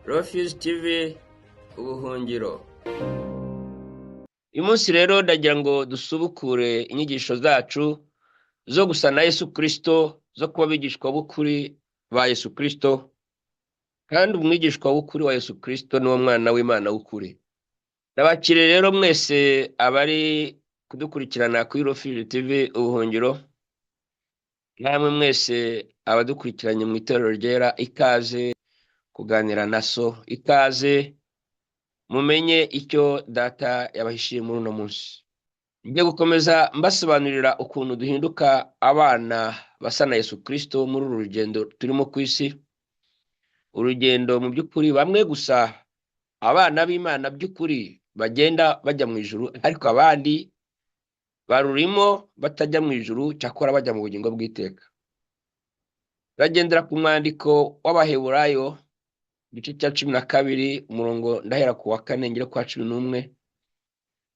Rofisi TV ubuhungiro. Uyu munsi rero ndagira ngo dusubukure inyigisho zacu zo gusa na Yesu Kristo, zo kuba abigishwa b'ukuri ba Yesu Kristo, kandi umwigishwa w'ukuri wa Yesu Kristo niwo mwana w'Imana w'ukuri. Ndabakire rero mwese abari kudukurikirana kuri Rofisi TV ubuhungiro, namwe mwese abadukurikiranye mu itorero ryera, ikaze kuganira na so, ikaze mumenye icyo data yabahishiye muri uno munsi. Ngiye gukomeza mbasobanurira ukuntu duhinduka abana basa na Yesu Kristo muri uru rugendo turimo ku isi. Urugendo mu by'ukuri bamwe gusa abana b'Imana by'ukuri bagenda bajya mu ijuru, ariko abandi barurimo batajya mu ijuru, cyakora bajya mu bugingo bw'iteka. Bagendera ku mwandiko w'Abaheburayo igice cya 12 umurongo ndahera ku wa 4 ngere kwa 11.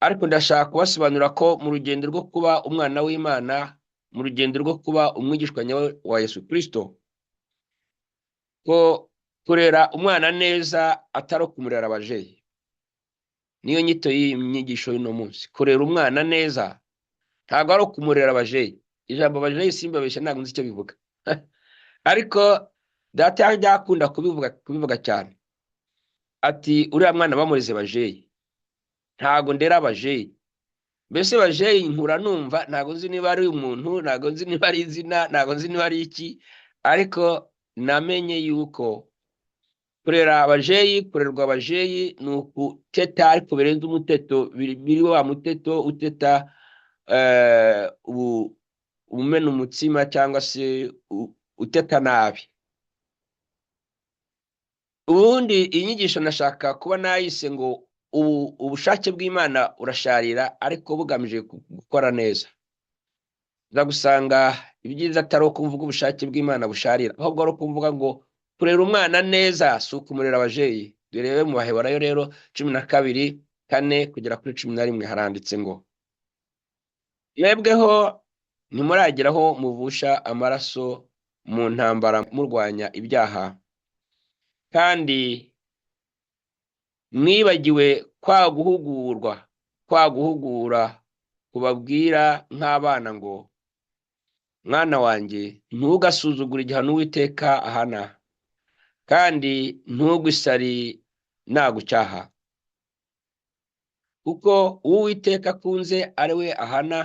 Ariko ndashaka kubasobanura ko mu rugendo rwo kuba umwana w'Imana, mu rugendo rwo kuba umwigishwa nyawe wa Yesu Kristo, ko kurera umwana neza atari kumurera abajeyi. Niyo nyito y'inyigisho y'uno munsi. Kurera umwana neza ntabwo ari kumurera abajeyi. Ijambo abajeyi simbabeshya ntabwo nzi icyo bivuga. Ariko data yajya akunda kubivuga cyane. Ati uriya mwana bamureze bajeyi. Ntago ndera abajeyi. Mbese bajeyi nkura numva, ntago nzi niba ari umuntu, ntago nzi niba ari izina, ntago nzi niba ari iki, ariko namenye yuko kurera abajeyi, kurerwa abajeyi ni ukuteta, ariko birenze umuteto, biri wa muteto uteta umena umutsima cyangwa se uteta nabi. Ubundi inyigisho nashaka kuba nayise ngo ubushake bw'Imana urasharira, ariko bugamije gukora neza. Ndagusanga ibyiza atari ukuvuga ubushake bw'Imana busharira, ahubwo ari ukuvuga ngo kurera umwana neza si ukumurera abajeyi. Durebe mu Baheburayo rero 12:4 kugera kuri 11 haranditse ngo mwebweho ntimurageraho muvusha amaraso mu ntambara murwanya ibyaha, kandi mwibagiwe kwa guhugura kubabwira nk'abana ngo mwana wanjye ntugasuzugure igihano Uwiteka ahana, kandi ntugwisari nagucyaha, kuko Uwiteka akunze ari we ahana,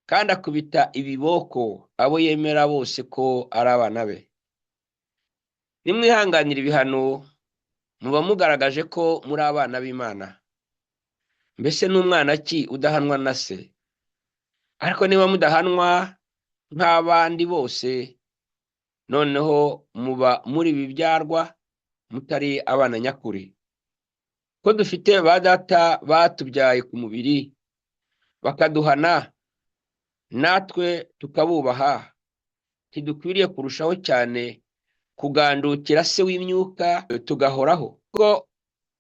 kandi akubita ibiboko abo yemera bose ko ari abana be. Nimwihanganira ibihano muba mugaragaje ko muri abana b'Imana. Mbese n'umwana ki udahanwa na se? Ariko niba mudahanwa nk'abandi bose, noneho muba muri bibyarwa mutari abana nyakuri. Ko dufite ba data batubyaye ku mubiri bakaduhana, natwe tukabubaha, ntidukwiriye kurushaho cyane kugandukira se w'imyuka tugahoraho? Ko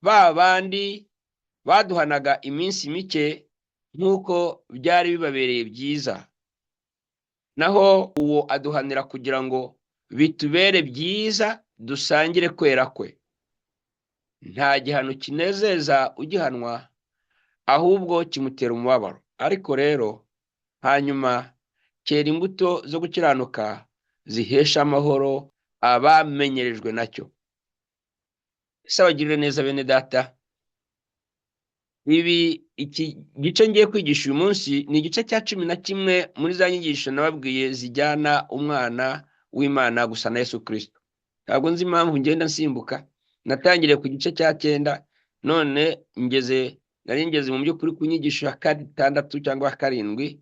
ba bandi baduhanaga iminsi mike nk'uko byari bibabereye byiza, naho uwo aduhanira kugira ngo bitubere byiza dusangire kwera kwe. Nta gihano kinezeza ugihanwa, ahubwo kimutera umubabaro. Ariko rero hanyuma cyera imbuto zo gukiranuka zihesha amahoro abamenyerejwe nacyo. Ese abagirire neza bene data. Iki gice ngiye kwigisha uyu munsi ni igice cya 11 muri za nyigisho nababwiye zijyana umwana w'Imana gusa na Yesu Kristo. Ntabwo nzi impamvu ngenda nsimbuka. Natangiriye ku gice cya 9, none nari ngeze mu by'ukuri ku nyigisho ya 6 cyangwa 7.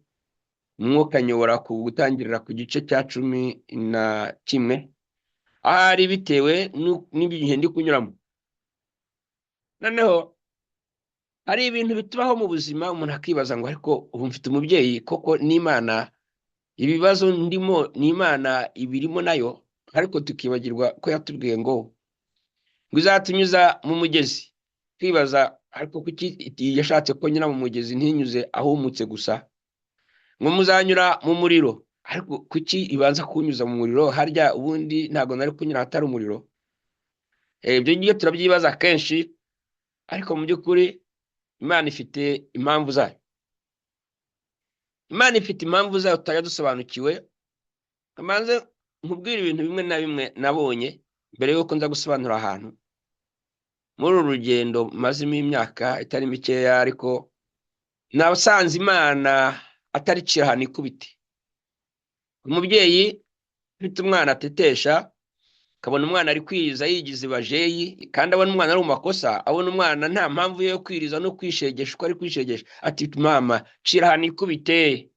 Umwuka nyobora ku gutangirira ku gice cya 11, ahari bitewe n'ibihe ndi kunyuramo. Noneho hari ibintu bitubaho mu buzima, umuntu akibaza ngo ariko ubu mfite umubyeyi koko n'Imana, ibibazo ndimo n'Imana ibirimo nayo, ariko tukibagirwa ko yatubwiye ngo izatunyuza mu mugezi. Twibaza ariko kuki yashatse ko nyura mu mugezi ntinyuze ahumutse gusa? Ngo muzanyura mu muriro, ariko kuki ibanza kunyuza mu muriro? Harya ubundi ntago nari kunyura hatari umuriro? ibyo ngibyo turabyibaza kenshi, ariko mu by'ukuri Imana ifite impamvu zayo. Imana ifite impamvu zayo tutajya dusobanukiwe. Kamanze nkubwira ibintu bimwe na bimwe nabonye mbere yuko nza gusobanura ahantu muri uru rugendo mazimo imyaka itari mikeya, ariko nasanze Imana atari kirahana ikubite. Umubyeyi ufite umwana atetesha, akabona umwana ari kwiriza yigize bajeyi, kandi abona umwana ari mu makosa, abona umwana nta mpamvu yo kwiriza no kwishegesha uko ari kwishegesha, ati mama kirahana ikubite.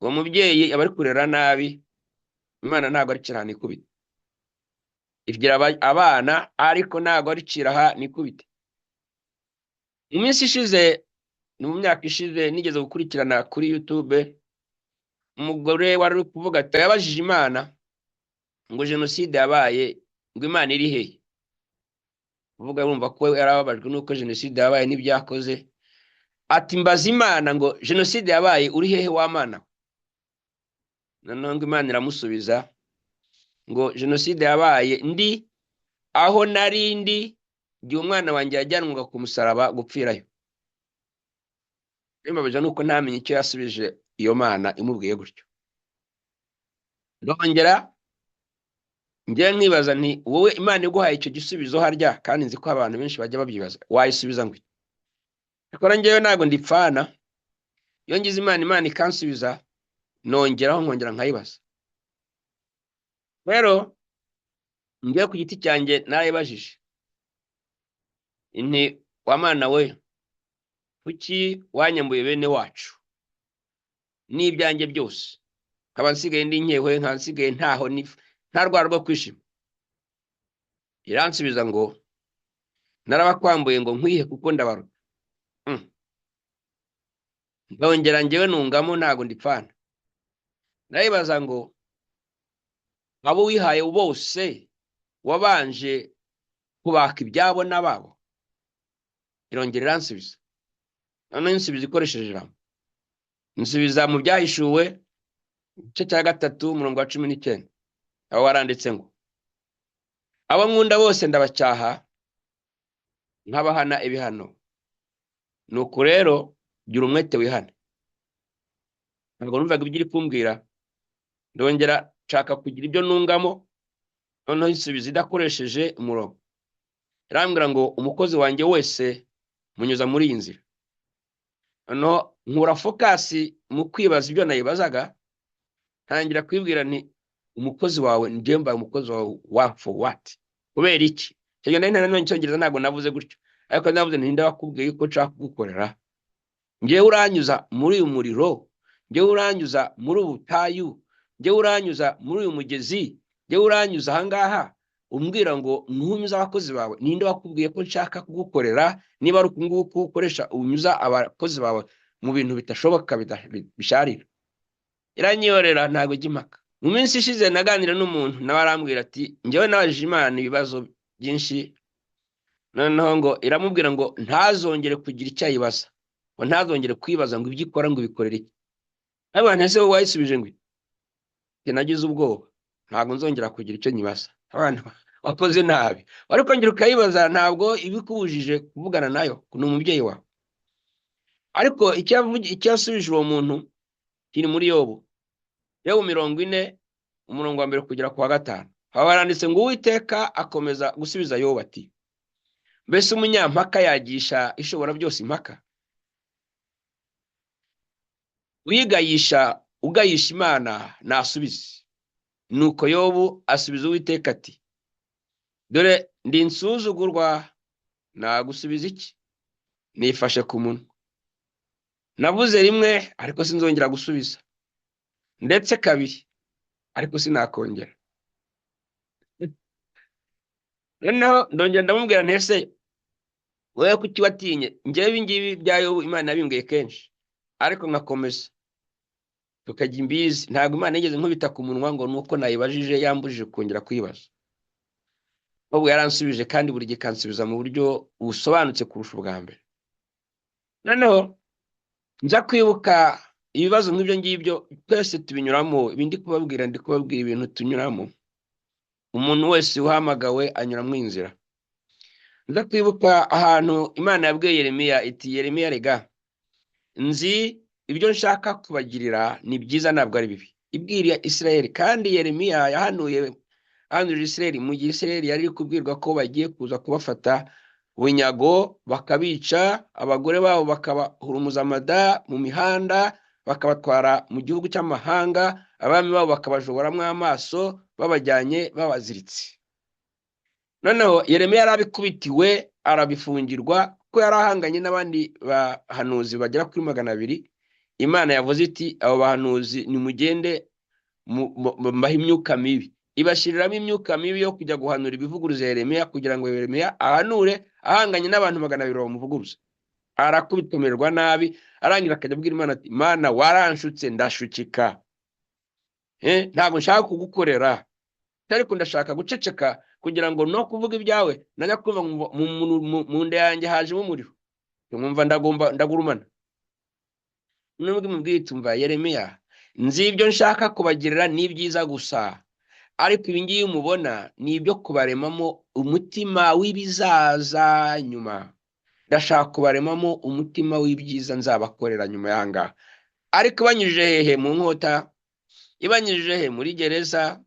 Uwo mubyeyi aba ari kurera nabi. Imana ntabwo ari kirahana ikubite, igira abana ariko ntabwo ari kirahana ikubite. Mu minsi ishize, ni mu myaka ishize, nigeze gukurikirana kuri YouTube umugore wari uri kuvuga ati yabajije Imana ngo jenoside yabaye, ngo Imana iri hehe? Uvuga yumva ko yarababajwe nuko jenoside yabaye n'ibyakoze, ati mbaza Imana ngo jenoside yabaye uri hehe wa Mana? Noneho ngo Imana iramusubiza ngo jenoside yabaye ndi aho nari ndi igihe umwana wanjye yajyanwaga ku musaraba gupfirayo. Imbabaje nuko ntamenye icyo yasubije iyo Mana imubwiye gutyo. Ndongera njye nkibaza nti wowe Imana iguhaye icyo gisubizo harya, kandi nzi ko abantu benshi bajya babyibaza, wayisubiza ngo iki? Ariko njyewe ntabwo ndipfana, iyo ngize Imana ikansubiza nongeraho nkongera nkayibaza. Rero njye ku giti cyanjye narayibajije nti wa Mana we, kuki wanyambuye bene wacu n'ibyanjye byose, nkaba nsigaye ndi nkewe, nkaba nsigaye nta rwara rwo kwishima? Iransubiza ngo narabakwambuye ngo nkwihe kuko ndabaruta. Ndongera njyewe nungamo ntabwo ndipfana, narayibaza ngo abo wihaye bose wabanje kubaka ibyabo n'ababo? Irongera iransubiza, noneho insubiza ikoresheje ijambo, insubiza mu Byahishuwe igice cya 3 umurongo wa 19, aho waranditse ngo abo nkunda bose ndabacyaha nkabahana ibihano, nuko rero gira umwete wihane. Ntabwo numvaga ibyo iri kumbwira, ndongera nshaka kugira ibyo nungamo, noneho insubiza idakoresheje umurongo. Irambwira ngo umukozi wanjye wese munyuza muri iyi nzira. Noneho nkura fokasi mu kwibaza ibyo nayibazaga, ntangira kwibwira nti umukozi wawe njye mbaye umukozi wawe for what? Kubera iki? Cyangwa nari Icyongereza ntabwo navuze gutyo, ariko navuze nti ndabakubwiye ko nshaka kugukorera. Njyewe uranyuza muri uyu muriro, njyewe uranyuza muri ubutayu, njyewe uranyuza muri uyu mugezi, njyewe uranyuza ahangaha, umbwira ngo ntunyuze abakozi bawe. Ninde wakubwiye ko nshaka kugukorera niba ari ukunguku ukoresha unyuza abakozi bawe mu bintu bitashoboka bisharira? Iranyorera ntabwo ijya. Mu minsi ishize naganira n'umuntu nawe arambwira ati njyewe nabajije Imana ibibazo byinshi, noneho ngo iramubwira ngo ntazongere kugira icyo ayibaza, ngo ntazongere kwibaza ngo ibyo ikora ngo bikorere iki. Abantu ese wowe wayisubije ngo nagize ubwoba, ntabwo nzongera kugira icyo nyibaza. Abantu wakoze nabi, ariko ngira ukayibaza ntabwo ibikubujije kuvugana nayo, ni umubyeyi wawe. Ariko icyo yasubije uwo muntu kiri muri Yobu 40 umurongo wa 1 kugera ku wa 5. Aho baranditse ngo Uwiteka akomeza gusubiza Yobu ati mbese umunyampaka yagisha ishobora byose impaka? Uyigayisha ugayisha Imana nasubize. Nuko Yobu asubiza Uwiteka ati dore ndi insuzugurwa, nagusubiza iki? Nifashe ku munwa, navuze rimwe ariko sinzongera gusubiza, ndetse kabiri ariko sinakongera. Noneho ndongera ndamubwira ntese wewe kuki watinye? Njyewe ibingibi bya Yobu Imana yabimbwiye kenshi, ariko nkakomeza tukajya imbizi. Ntabwo Imana yigeze nkubita ku munwa ngo nuko nayibajije yambujije kongera kwibaza. Ubwo yaransubije, kandi buri gihe kansubiza mu buryo busobanutse kurusha ubwa mbere. Noneho nza kwibuka ibibazo nk'ibyo ngibyo twese tubinyuramo. Ibindi kubabwira ndi kubabwira ibintu tunyuramo. Umuntu wese uhamagawe anyura mu inzira. nza kwibuka ahantu Imana yabwiye Yeremiya iti Yeremiya rega nzi ibyo nshaka kubagirira ni byiza ntabwo ari bibi ibwira Isirayeli kandi Yeremiya yahanurira Isirayeli mu gihe Isirayeli yari kubwirwa ko bagiye kuza kubafata bunyago bakabica abagore babo bakabahurumuza amada mu mihanda bakabatwara mu gihugu cy'amahanga abami babo bakabajoboramo amaso babajyanye babaziritse. Noneho Yeremiya yarabikubitiwe arabifungirwa ko yarahanganye n'abandi bahanuzi bagera kuri 200. Imana yavuze iti abo bahanuzi nimugende mbaha imyuka mibi ibashiriramo imyuka mibi yo kujya guhanura ibivuguruza Yeremiya kugira ngo Yeremiya ahanure ahanganye n'abantu 200 bamuvuguruza. Arakubitomerwa nabi arangira akajya abwira Imana ati Mana waranshutse ndashukika ntabwo nshaka kugukorera ariko ndashaka guceceka kugira ngo no kuvuga ibyawe najya kumva mu nda yanjye hajemo umuriro nkumva ndagurumana. Nubwo mubwiye tumva Yeremiya nzi ibyo nshaka kubagirira ni byiza gusa ariko ibi ngiye umubona ni ibyo kubaremamo umutima w'ibizaza nyuma. Ndashaka kubaremamo umutima w'ibyiza nzabakorera nyuma yanga. Ariko banyujije hehe mu nkota, ibanyujije hehe muri gereza,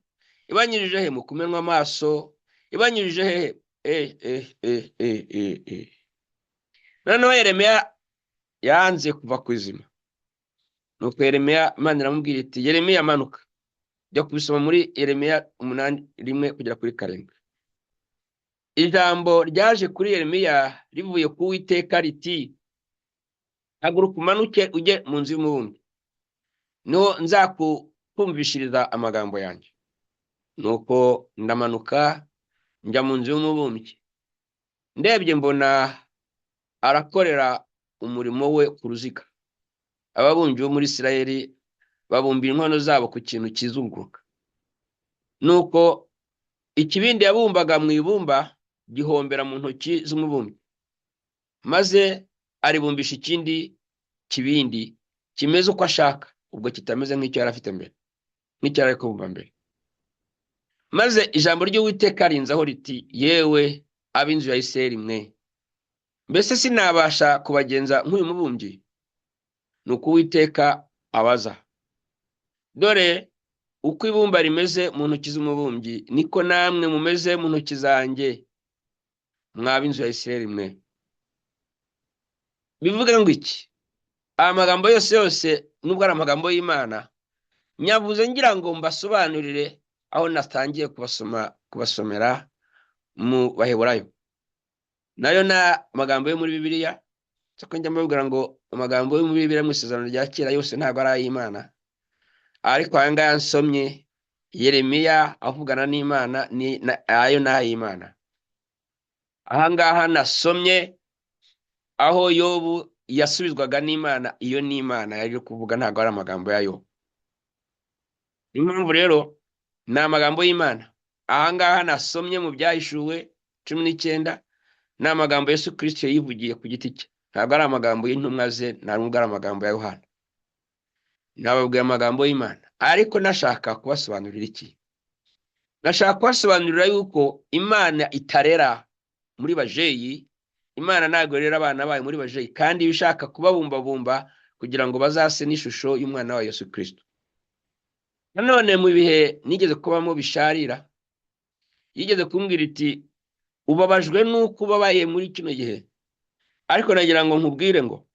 ibanyujije hehe mu kumenwa amaso, ibanyujije hehe noneho Yeremiya yanze kuva ku izima. Nuko Yeremiya Imana iramubwira iti Yeremiya manuka jya kubisoma muri Yeremiya 8:1-7. Ijambo ryaje kuri Yeremiya rivuye ku Uwiteka riti haguruka umanuke ujye mu nzu y'umubumbyi niho nzakumvishiriza amagambo yanjye. Nuko ndamanuka njya mu nzu y'umubumbyi ndebye mbona arakorera umurimo we ku ruziga. Ababumbyi bo muri Isirayeli babumbira inkono zabo ku kintu kizunguruka. Nuko ikibindi yabumbaga mu ibumba gihombera mu ntoki z'umubumbyi maze aribumbisha ikindi kibindi kimeze uko ashaka ubwo kitameze nk'icyo yari afite mbere nk'icyo yari kubumba mbere. Maze ijambo ry'Uwiteka rinzaho riti yewe ab'inzu ya Isirayeli mwe mbese sinabasha kubagenza nk'uyu mubumbyi? Nuko Uwiteka abaza dore uko ibumba rimeze mu ntoki z'umubumbyi niko namwe mumeze mu ntoki zanjye mw'ab'inzu ya Isirayeli mwe. Bivuga ngo iki? Amagambo yose nubwo ari amagambo y'Imana nyavuze ngira ngo mbasobanurire aho natangiye kubasomera mu Baheburayo. Nayo na magambo yo muri Bibiliya sako njya mbabwira ngo amagambo yo muri Bibiliya mu Isezerano rya Kera yose ntabwo ari ay'Imana, ariko aya ngaya nsomye Yeremiya avugana n'Imana ayo ni ay'Imana. Aha ngaha nasomye aho Yobu yasubizwaga n'Imana, iyo ni Imana yari kuvuga ntabwo ari amagambo yayo. Impamvu rero ni amagambo y'Imana. Aha ngaha nasomye mu Byahishuwe 19 ni amagambo Yesu Kristo yivugiye ku giti cye, ntabwo ari amagambo y'intumwa ze, ntabwo ari amagambo ya Yohana. Nababwiye amagambo y'Imana, ariko nashaka kubasobanurira iki? Nashaka kubasobanurira yuko Imana itarera muri bajeyi. Imana ntabwo rero abana bayo muri bajeyi, kandi bishaka kubabumbabumba kugira ngo bazase n'ishusho y'umwana wa Yesu Kristo. Nanone mu bihe nigeze kubamo bisharira, yigeze kumbwira iti ubabajwe nuko ubabaye muri kino gihe, ariko nagira ngo nkubwire ngo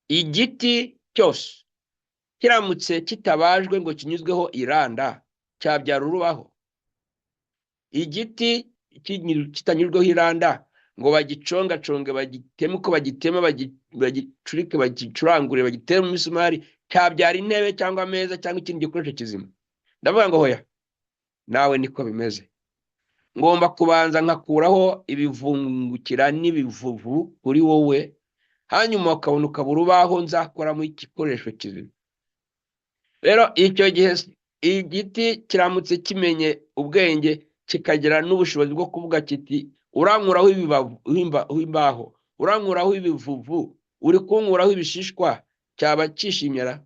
igiti cyose kiramutse kitabajwe ngo kinyuzweho iranda cyabyara urubaho. Igiti kitanyurweho iranda ngo bagicongaconge bagiteme uko bagitema bagicurike bagicurangure bagitere mu misumari cyabyara intebe cyangwa ameza cyangwa ikindi gikoresho kizima. Ndavuga ngo hoya nawe niko bimeze. Ngomba kubanza nkakuraho ibivungukira n'ibivuvu kuri wowe, hanyuma ukabona ukabura urubaho nzakoramo igikoresho kizima. Rero icyo gihe igiti kiramutse kimenye ubwenge kikagira n'ubushobozi bwo kuvuga kiti urankuraho imbaho, urankuraho ibivuvu, uri kunkuraho ibishishwa, cyaba cyishimira?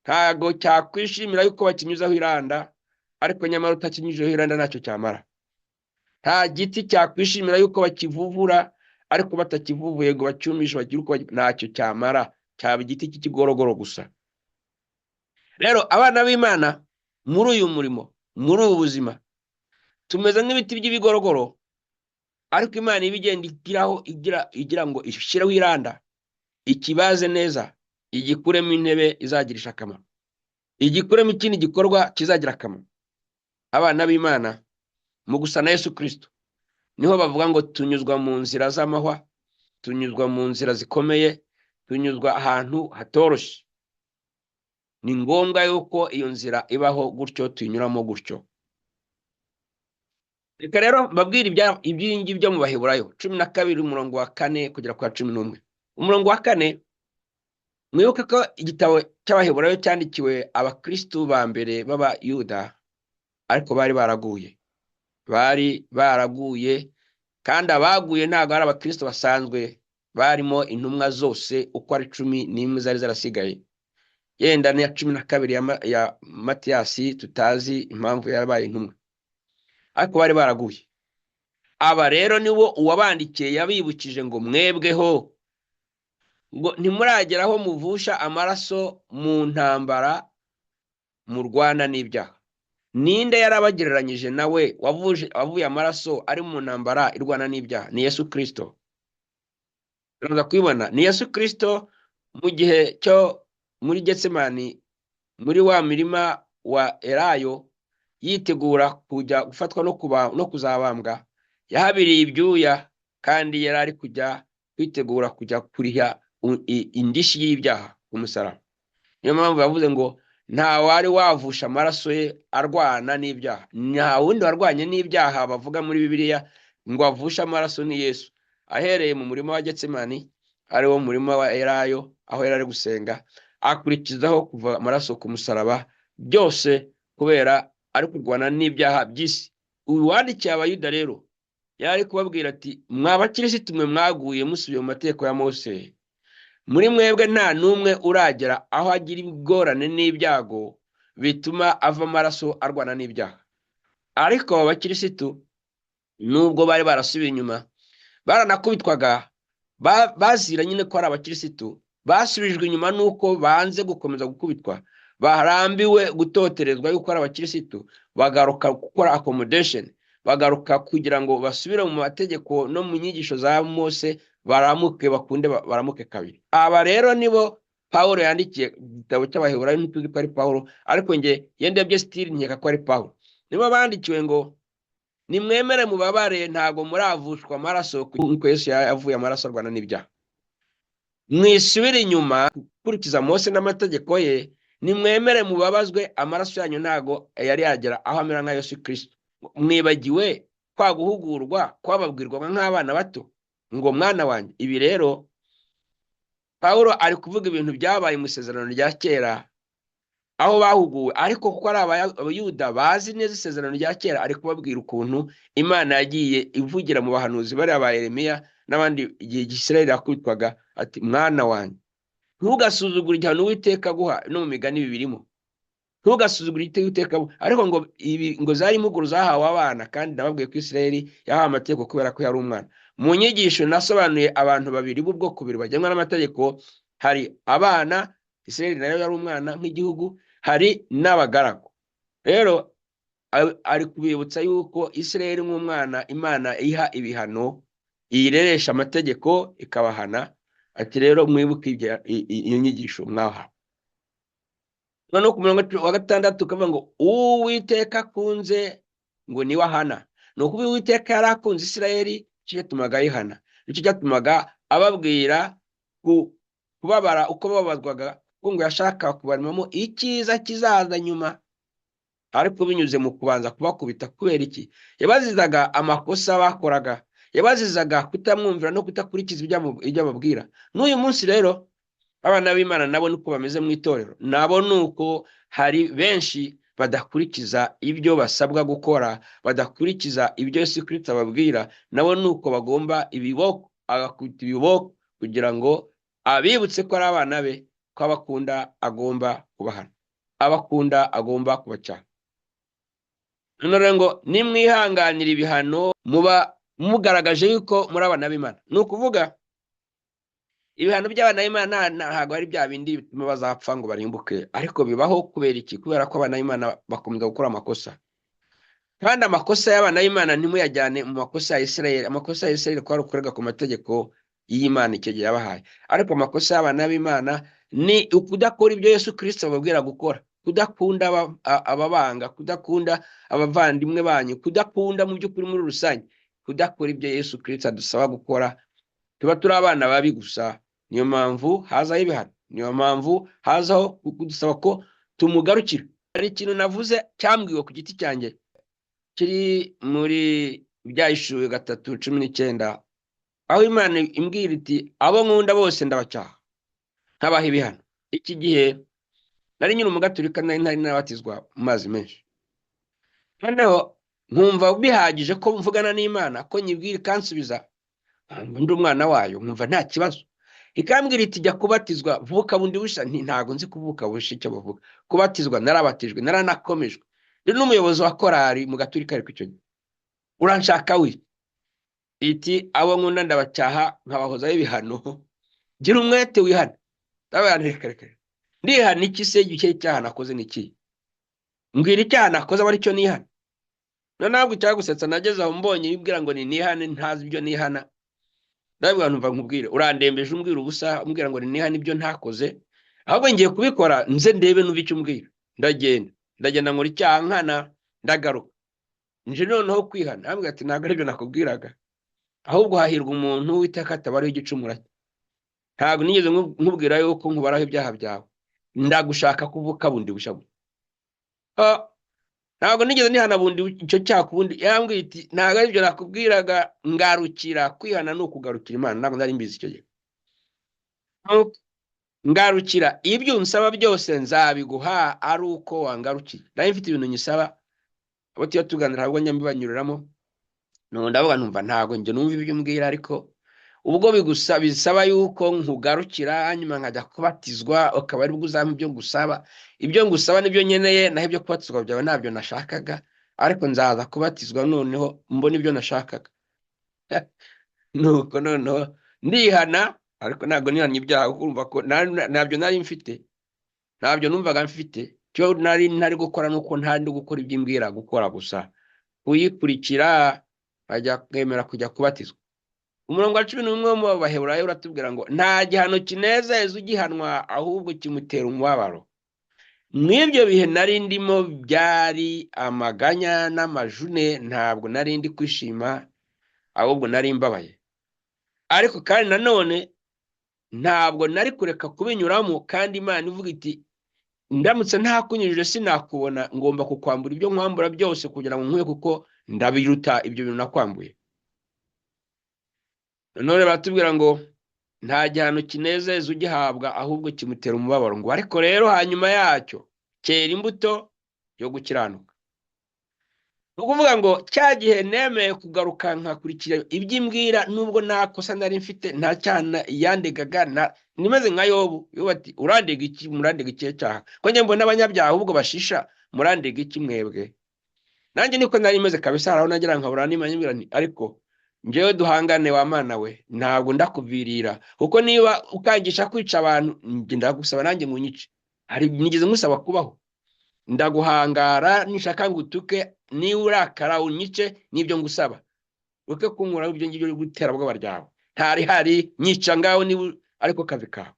Ntago cyakwishimira yuko bakinyuzaho iranda, ariko nyamara utakinyujeho iranda ntacyo cyamara. nta giti cyakwishimira yuko bakivuvura ariko batakivuvuye ngo bacyumishe bagire uko ntacyo cyamara, cyaba igiti cy'ikigorogoro gusa. Rero abana b'Imana muri uyu murimo, muri ubu buzima tumeze nk'ibiti by'ibigorogoro, ariko Imana ibigenda igira ngo ishyireho iranda, ikibaze neza, igikuremo intebe izagirisha akamaro, igikuremo ikindi gikorwa kizagira akamaro. Abana b'Imana mu gusa na Yesu Kristo niho bavuga ngo tunyuzwa mu nzira z'amahwa, tunyuzwa mu nzira zikomeye, tunyuzwa ahantu hatoroshye. Ni ngombwa yuko iyo nzira ibaho gutyo, tuyinyuramo gutyo. Reka rero mbabwire ibyingi byo mu Baheburayo 12 umurongo wa 4 kugera kwa 11. Umurongo wa 4, mwibuke ko igitabo cy'Abaheburayo cyandikiwe abakristo ba mbere b'Abayuda, ariko bari baraguye, kandi abaguye ntabwo ari abakristo basanzwe, barimo intumwa zose uko ari 11 zari zarasigaye. Yenda ni 12 ya Matiyasi tutazi impamvu yabaye intumwa, ariko bari baraguye. Aba rero niwo uwabandikiye yabibukije ngo mwebweho ngo ntimurageraho muvusha amaraso mu ntambara murwana n'ibyaha. Ninde yarabagereranyije nawe wavuye amaraso ari mu ntambara irwana n'ibyaha? Ni Yesu Kristo. Turaza kwibona ni Yesu Kristo mu gihe cyo muri Getsemani, muri wa mirima wa Elayo, yitegura kujya gufatwa no kuzabambwa, yahabiriye ibyuya kandi yari ari kujya kwitegura kujya kuriha indishi y'ibyaha ku musaraba. Niyo mpamvu yavuze ngo nta wari wavusha amaraso ye arwana n'ibyaha. Nta wundi warwanye n'ibyaha bavuga muri Bibiliya ngo avushe amaraso ni Yesu. Ahereye mu murima wa Getsemani, ari wo murima wa Elayo, aho yari ari gusenga, akurikizaho kuva amaraso ku musaraba, byose kubera ari kurwana n'ibyaha by'isi. Uyu wandikiye Abayuda rero yari kubabwira ati mw'abakirisitu mwe mwaguye musubiye mu mategeko ya Mose, muri mwebwe nta n'umwe uragera aho agira ibigorane n'ibyago bituma ava amaraso arwana n'ibyaha. Ariko aba bakirisitu nubwo bari barasubiye inyuma, baranakubitwaga, bazira nyine ko ari abakirisitu, basubijwe inyuma nuko banze gukomeza gukubitwa, barambiwe gutoterezwa yuko ari abakirisitu, bagaruka gukora accommodation, bagaruka kugira ngo basubire mu mategeko no mu nyigisho za Mose, baramuke bakunde baramuke kabiri. Aba rero nibo Pawulo yandikiye igitabo cy'Abaheburayo, ntituzi ko ari Pawulo, ariko nge yendebye stili nkeka ko ari Pawulo. Nibo bandikiwe ngo nimwemere mubabare, ntago muravushwa amaraso kuko Yesu yavuye amaraso arwana n'ibyaha. Mwisubire inyuma kurikiza Mose n'amategeko ye, nimwemere mubabazwe, amaraso yanyu ntago yari yagera aho amera nka Yesu Kristo. Mwibagiwe kwa guhugurwa kwababwirwa nk'abana bato ngo mwana wanjye. Ibi rero Pawulo ari kuvuga ibintu byabaye mu isezerano rya kera aho bahuguwe, ariko kuko ari Abayuda bazi neza isezerano rya kera, ari kubabwira ukuntu Imana yagiye ivugira mu bahanuzi bari aba Yeremiya n'abandi igihe Isirayeli yakubitwaga, ati mwana wanjye ntugasuzugure igihano Uwiteka aguha. No mu migani bibirimo, ntugasuzugure igihano Uwiteka aguha. Ariko ngo zari impuguro zahawe abana, kandi nababwiye ko Isirayeli yahawe amategeko kubera ko yari umwana. Mu nyigisho nasobanuye abantu babiri b'ubwoko bubiri bagenwa n'amategeko. Hari abana, Isirayeli nayo yari umwana nk'igihugu, hari n'abagaragu. Rero ari kubibutsa yuko Isirayeli nk'umwana Imana iha ibihano, iyireresha amategeko ikabahana. Ati rero mwibuke iyo nyigisho mwaha. Noneho ku murongo wa 6 tukavuga ngo Uwiteka akunze ngo niwe ahana. Ni ukuvuga Uwiteka yari akunze Isirayeli, cyo cyatumaga ayihana. Nicyo cyatumaga ababwira kubabara uko babazwaga, ngo yashaka kubaremamo icyiza kizaza nyuma, ariko binyuze mu kubanza kubakubita. Kubera iki? Yabazizaga amakosa bakoraga, yabazizaga kutamwumvira no kutakurikiza ibyo ababwira. N'uyu munsi rero abana b'Imana nabo nuko bameze mu itorero, nabo nuko hari benshi badakurikiza ibyo basabwa gukora, badakurikiza ibyo Yesu Kristo ababwira. Nabo nuko bagomba ibiboko, agakubita ibiboko kugira ngo abibutse ko ari abana be, ko abakunda agomba kubahana, abakunda agomba kubacyaha. none ngo nimwihanganira ibihano muba mugaragaje yuko muri abana b'Imana. Ni ukuvuga ibihano by'abana b'Imana ntabwo ari bya bindi bituma bazapfa ngo barimbuke, ariko bibaho kubera iki? Kubera ko abana b'Imana bakomeza gukora amakosa, kandi amakosa y'abana b'Imana ntimuyajyane mu makosa ya Isirayeli. Amakosa ya Isirayeli kwari ukurega ku mategeko y'Imana icyo gihe yabahaye, ariko amakosa y'abana b'Imana ni ukudakora ibyo Yesu Kristo ababwira gukora, kudakunda ababanga, kudakunda abavandimwe banyu, kudakunda mu by'ukuri muri rusange, kudakora ibyo Yesu Kristo adusaba gukora. Tuba turi abana babi gusa, niyo mpamvu hazaho ibihano, niyo mpamvu hazaho kudusaba ko tumugarukira. Hari ikintu navuze cyambwiwe ku giti cyanjye kiri muri Ibyahishuwe 3:19, aho Imana imbwira iti abo nkunda bose ndabacyaha nkabaha ibihano. Iki gihe nari nyine umugaturika, nari nabatizwa mu mazi menshi, noneho nkumva bihagije ko mvugana n'Imana, ko nyibwira ikansubiza ndi umwana wayo, nkumva nta kibazo. Ikambwira iti jya kubatizwa vuka bundi busha. Ntago nzi kuvuka busha icyo bavuga. Kubatizwa narabatijwe, naranakomejwe, ndi n'umuyobozi wa korari mu gaturika. Ariko icyo gihe uranshaka we? Iti abo nkunda ndabacyaha nkabahozaho ibihano, gira umwete wihana. Reka ndihana iki se? Igihe cyaha nakoze ni iki? Mbwira icyaha nakoze aba aricyo nihana. Ntabwo cyagusetsa nageze aho mbonye yibwira ngo ni nihane, ntazi ibyo nihana. Ndabwira numva nkubwire urandembeje, umbwira ubusa, umbwira ngo ni nihane ibyo ntakoze, ahubwo ngiye kubikora nze ndebe numva icyo umbwira. Ndagenda nkora icyaha nkana, ndagaruka nje noneho kwihana. Ambwira ati ntabwo aribyo nakubwiraga, ahubwo hahirwa umuntu w'iteka atabariho igicumuro cye. Ntabwo nigeze nkubwira yuko nkubaraho ibyaha byawe, ndagushaka kuvuka bundi bushya. Ntabwo nigeze nihana bundi icyo cyaha kubundi. Yambwiye iti ntabwo aribyo nakubwiraga, ngarukira. Kwihana ni ukugarukira Imana. Ntabwo nari mbizi icyo gihe. Ngarukira, ibyo unsaba byose nzabiguha ari uko wangarukiye. Nari mfite ibintu nyisaba, abo tuba tuganira ntabwo njya mbibanyuriramo. Ndavuga numva ntabwo njye numva ibyo umbwira, ariko ubwo bisaba yuko nkugarukira, hanyuma nkajya kubatizwa, ukaba ari bwo uzampa ibyo ngusaba. Ibyo ngusaba nibyo nkeneye, naho ibyo kubatizwa byawe ntabyo nashakaga, ariko nzaza kubatizwa noneho mbona ibyo nashakaga. Nuko noneho ndihana, ariko ntabwo nihanye ibyaha, urumva ko ntabyo nari mfite, ntabyo numvaga mfite. Cyo nari gukora nuko ntari gukora ibyo imbwira gukora gusa, kuyikurikira ajya kwemera kujya kubatizwa. Umurongo wa 11 mu Baheburayo uratubwira ngo nta gihano kinezeza ugihanwa, ahubwo kimutera umubabaro. Mw'ibyo bihe nari ndimo byari amaganya n'amajune, ntabwo nari ndi kwishima, ahubwo nari mbabaye. Ariko kandi nanone ntabwo nari kureka kubinyuramo, kandi Imana ivuga iti ndamutse ntakunyujije sinakubona, ngomba kukwambura ibyo nkwambura byose kugira ngo nkwe, kuko ndabiruta ibyo bintu nakwambuye. None batubwira ngo nta gihano kinezeza ugihabwa, ahubwo kimutera umubabaro. Ngo ariko rero hanyuma yacyo cyera imbuto yo gukiranuka. Ukuvuga ngo cya gihe nemeye kugaruka nkakurikira iby'imbwira, nubwo nta kosa nari mfite, nta cyana yandegaga, nimeze nka Yobu. Ati urandega iki? Murandega iki cyaha? Ko njye mbona abanyabyaha ahubwo bashisha, murandega iki mwebwe? Nanjye niko nari meze kabisa. Araho nagira nkabura n'Imana imbwira nti ariko njyewe duhangane wa Mana we, ntabwo ndakuvirira, kuko niba ukangisha kwica abantu njye ndagusaba nanjye ngunyice. Hari nigeze ngusaba kubaho? Ndaguhangara nishaka ngutuke, ni urakara unyice nibyo ngusaba. Uke kunkura ibyo ngibyo gutera bwo baryawe. Ntari hari nyica ngaho ni ariko kazi kawe.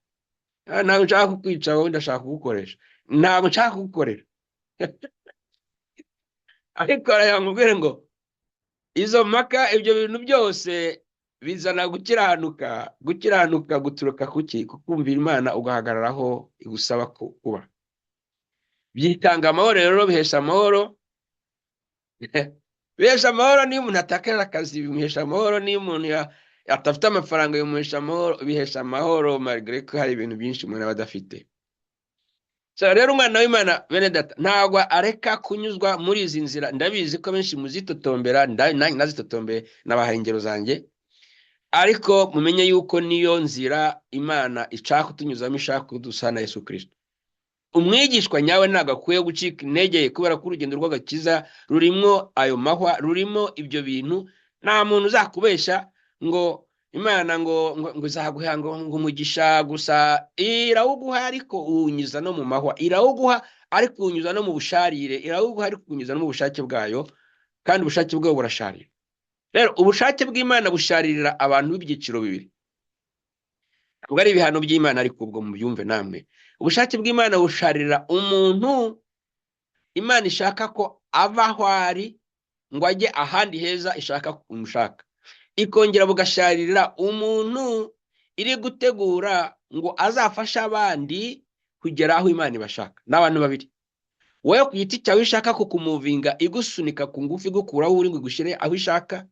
Ntabwo nshaka kukwica wowe, ndashaka kugukoresha. Ntabwo nshaka kugukorera. Ariko arayamubwire ngo izo mpaka, ibyo bintu byose bizana gukiranuka. Gukiranuka guturuka kuki? Kukumvira Imana ugahagararaho igusaba kuba. Byitanga amahoro rero, bihesha amahoro. Bihesha amahoro niyo umuntu atakara akazi, bimuhesha amahoro. Niyo umuntu atafite amafaranga bimuhesha amahoro, bihesha amahoro, malgré ko hari ibintu byinshi umuntu aba adafite. So rero umwana w'Imana bene data ntabwo areka kunyuzwa muri izi nzira. Ndabizi ko benshi muzitotombera, nazitotombeye nabahaye ingero zanjye, ariko mumenye yuko niyo nzira Imana ishaka kutunyuzamo, ishaka kudusana Yesu Kristo. umwigishwa nyawe ntabwo akwiye gucika intege kubera ko urugendo rw'agakiza rurimo ayo mahwa, rurimo ibyo bintu. Nta muntu uzakubesha ngo Imana ngo izaguha ngo umugisha gusa. Irawuguha ariko uwunyuza no mu mahwa, irawuguha ariko uwunyuza no mu busharire, irawuguha ariko uwunyuza no mu bushake bwayo, kandi ubushake bwayo burasharira. Rero ubushake bw'Imana busharirira abantu b'ibyiciro bibiri. Ntabwo ari ibihano by'Imana, ariko ubwo mubyumve namwe. Ubushake bw'Imana busharirira umuntu Imana ishaka ko ava aho ari ngo ajye ahandi heza ishaka kumushaka. Ikongera bugasharirira umuntu iri gutegura ngo azafashe abandi kugera aho Imana ibashaka. N'abantu babiri. Wowe ku giti cyawe ishaka kukumuvinga, igusunika ku ngufu, igukuraho uri ngo igushyire aho ishaka,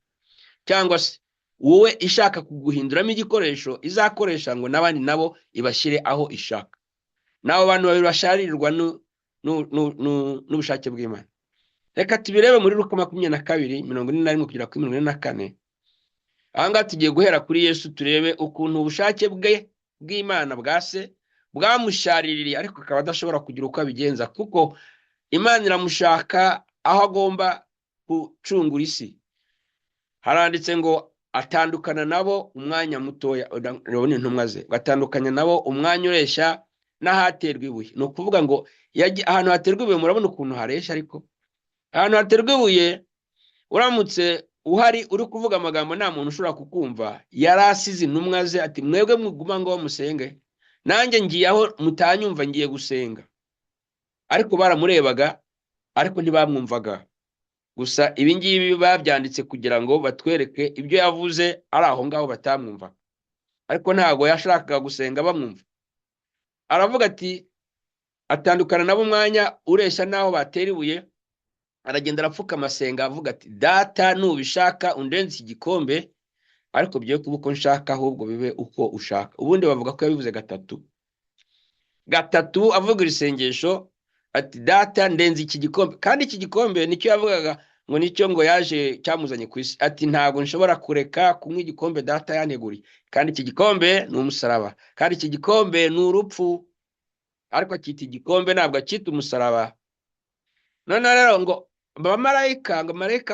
cyangwa se wowe ishaka kuguhinduramo igikoresho izakoresha ngo n'abandi nabo ibashyire aho ishaka. N'abo bantu babiri basharirirwa n'ubushake bw'Imana. Reka tubirebe muri Luka 22:41 kugera kuri 44. Aha ngaha tugiye guhera kuri Yesu, turebe ukuntu ubushake bw'Imana bwa se bwamushariririye, ariko akaba adashobora kugira uko abigenza, kuko Imana iramushaka aho agomba gucungura isi. Haranditse ngo atandukana nabo umwanya mutoya, urabona intumwa ze, gatandukanya nabo umwanya ureshya n'ahaterwa ibuye. Ni ukuvuga ngo ahantu haterwa ibuye murabona ukuntu hareshya, ariko ahantu haterwa ibuye uramutse uhari uri kuvuga amagambo nta muntu ushobora kukumva. Yari asize intumwa ze ati mwebwe muguma ngo musenge, nanjye ngiye aho mutanyumva ngiye gusenga. Ariko baramurebaga ariko ntibamwumvaga. Gusa ibi ngibi babyanditse kugira ngo batwereke ibyo yavuze ari aho ngaho batamwumva, ariko ntabwo yashakaga gusenga bamwumva. Aravuga ati atandukana nabo umwanya ureshya n'aho batera ibuye. Aragenda arapfukama asenga avuga ati data nubishaka undenze iki gikombe, ariko byo kuba uko nshaka ahubwo bibe uko ushaka. Ubundi bavuga ko yabivuze gatatu avuga isengesho ati data ndenze iki gikombe. Kandi iki gikombe nicyo yavugaga ngo nicyo ngo yaje cyamuzanye ku isi. Ati ntabwo nshobora kureka kunywa igikombe data yanteguriye, kandi iki gikombe ni umusaraba, kandi iki gikombe ni urupfu, ariko akita igikombe ntabwo akita umusaraba. None rero ngo marayika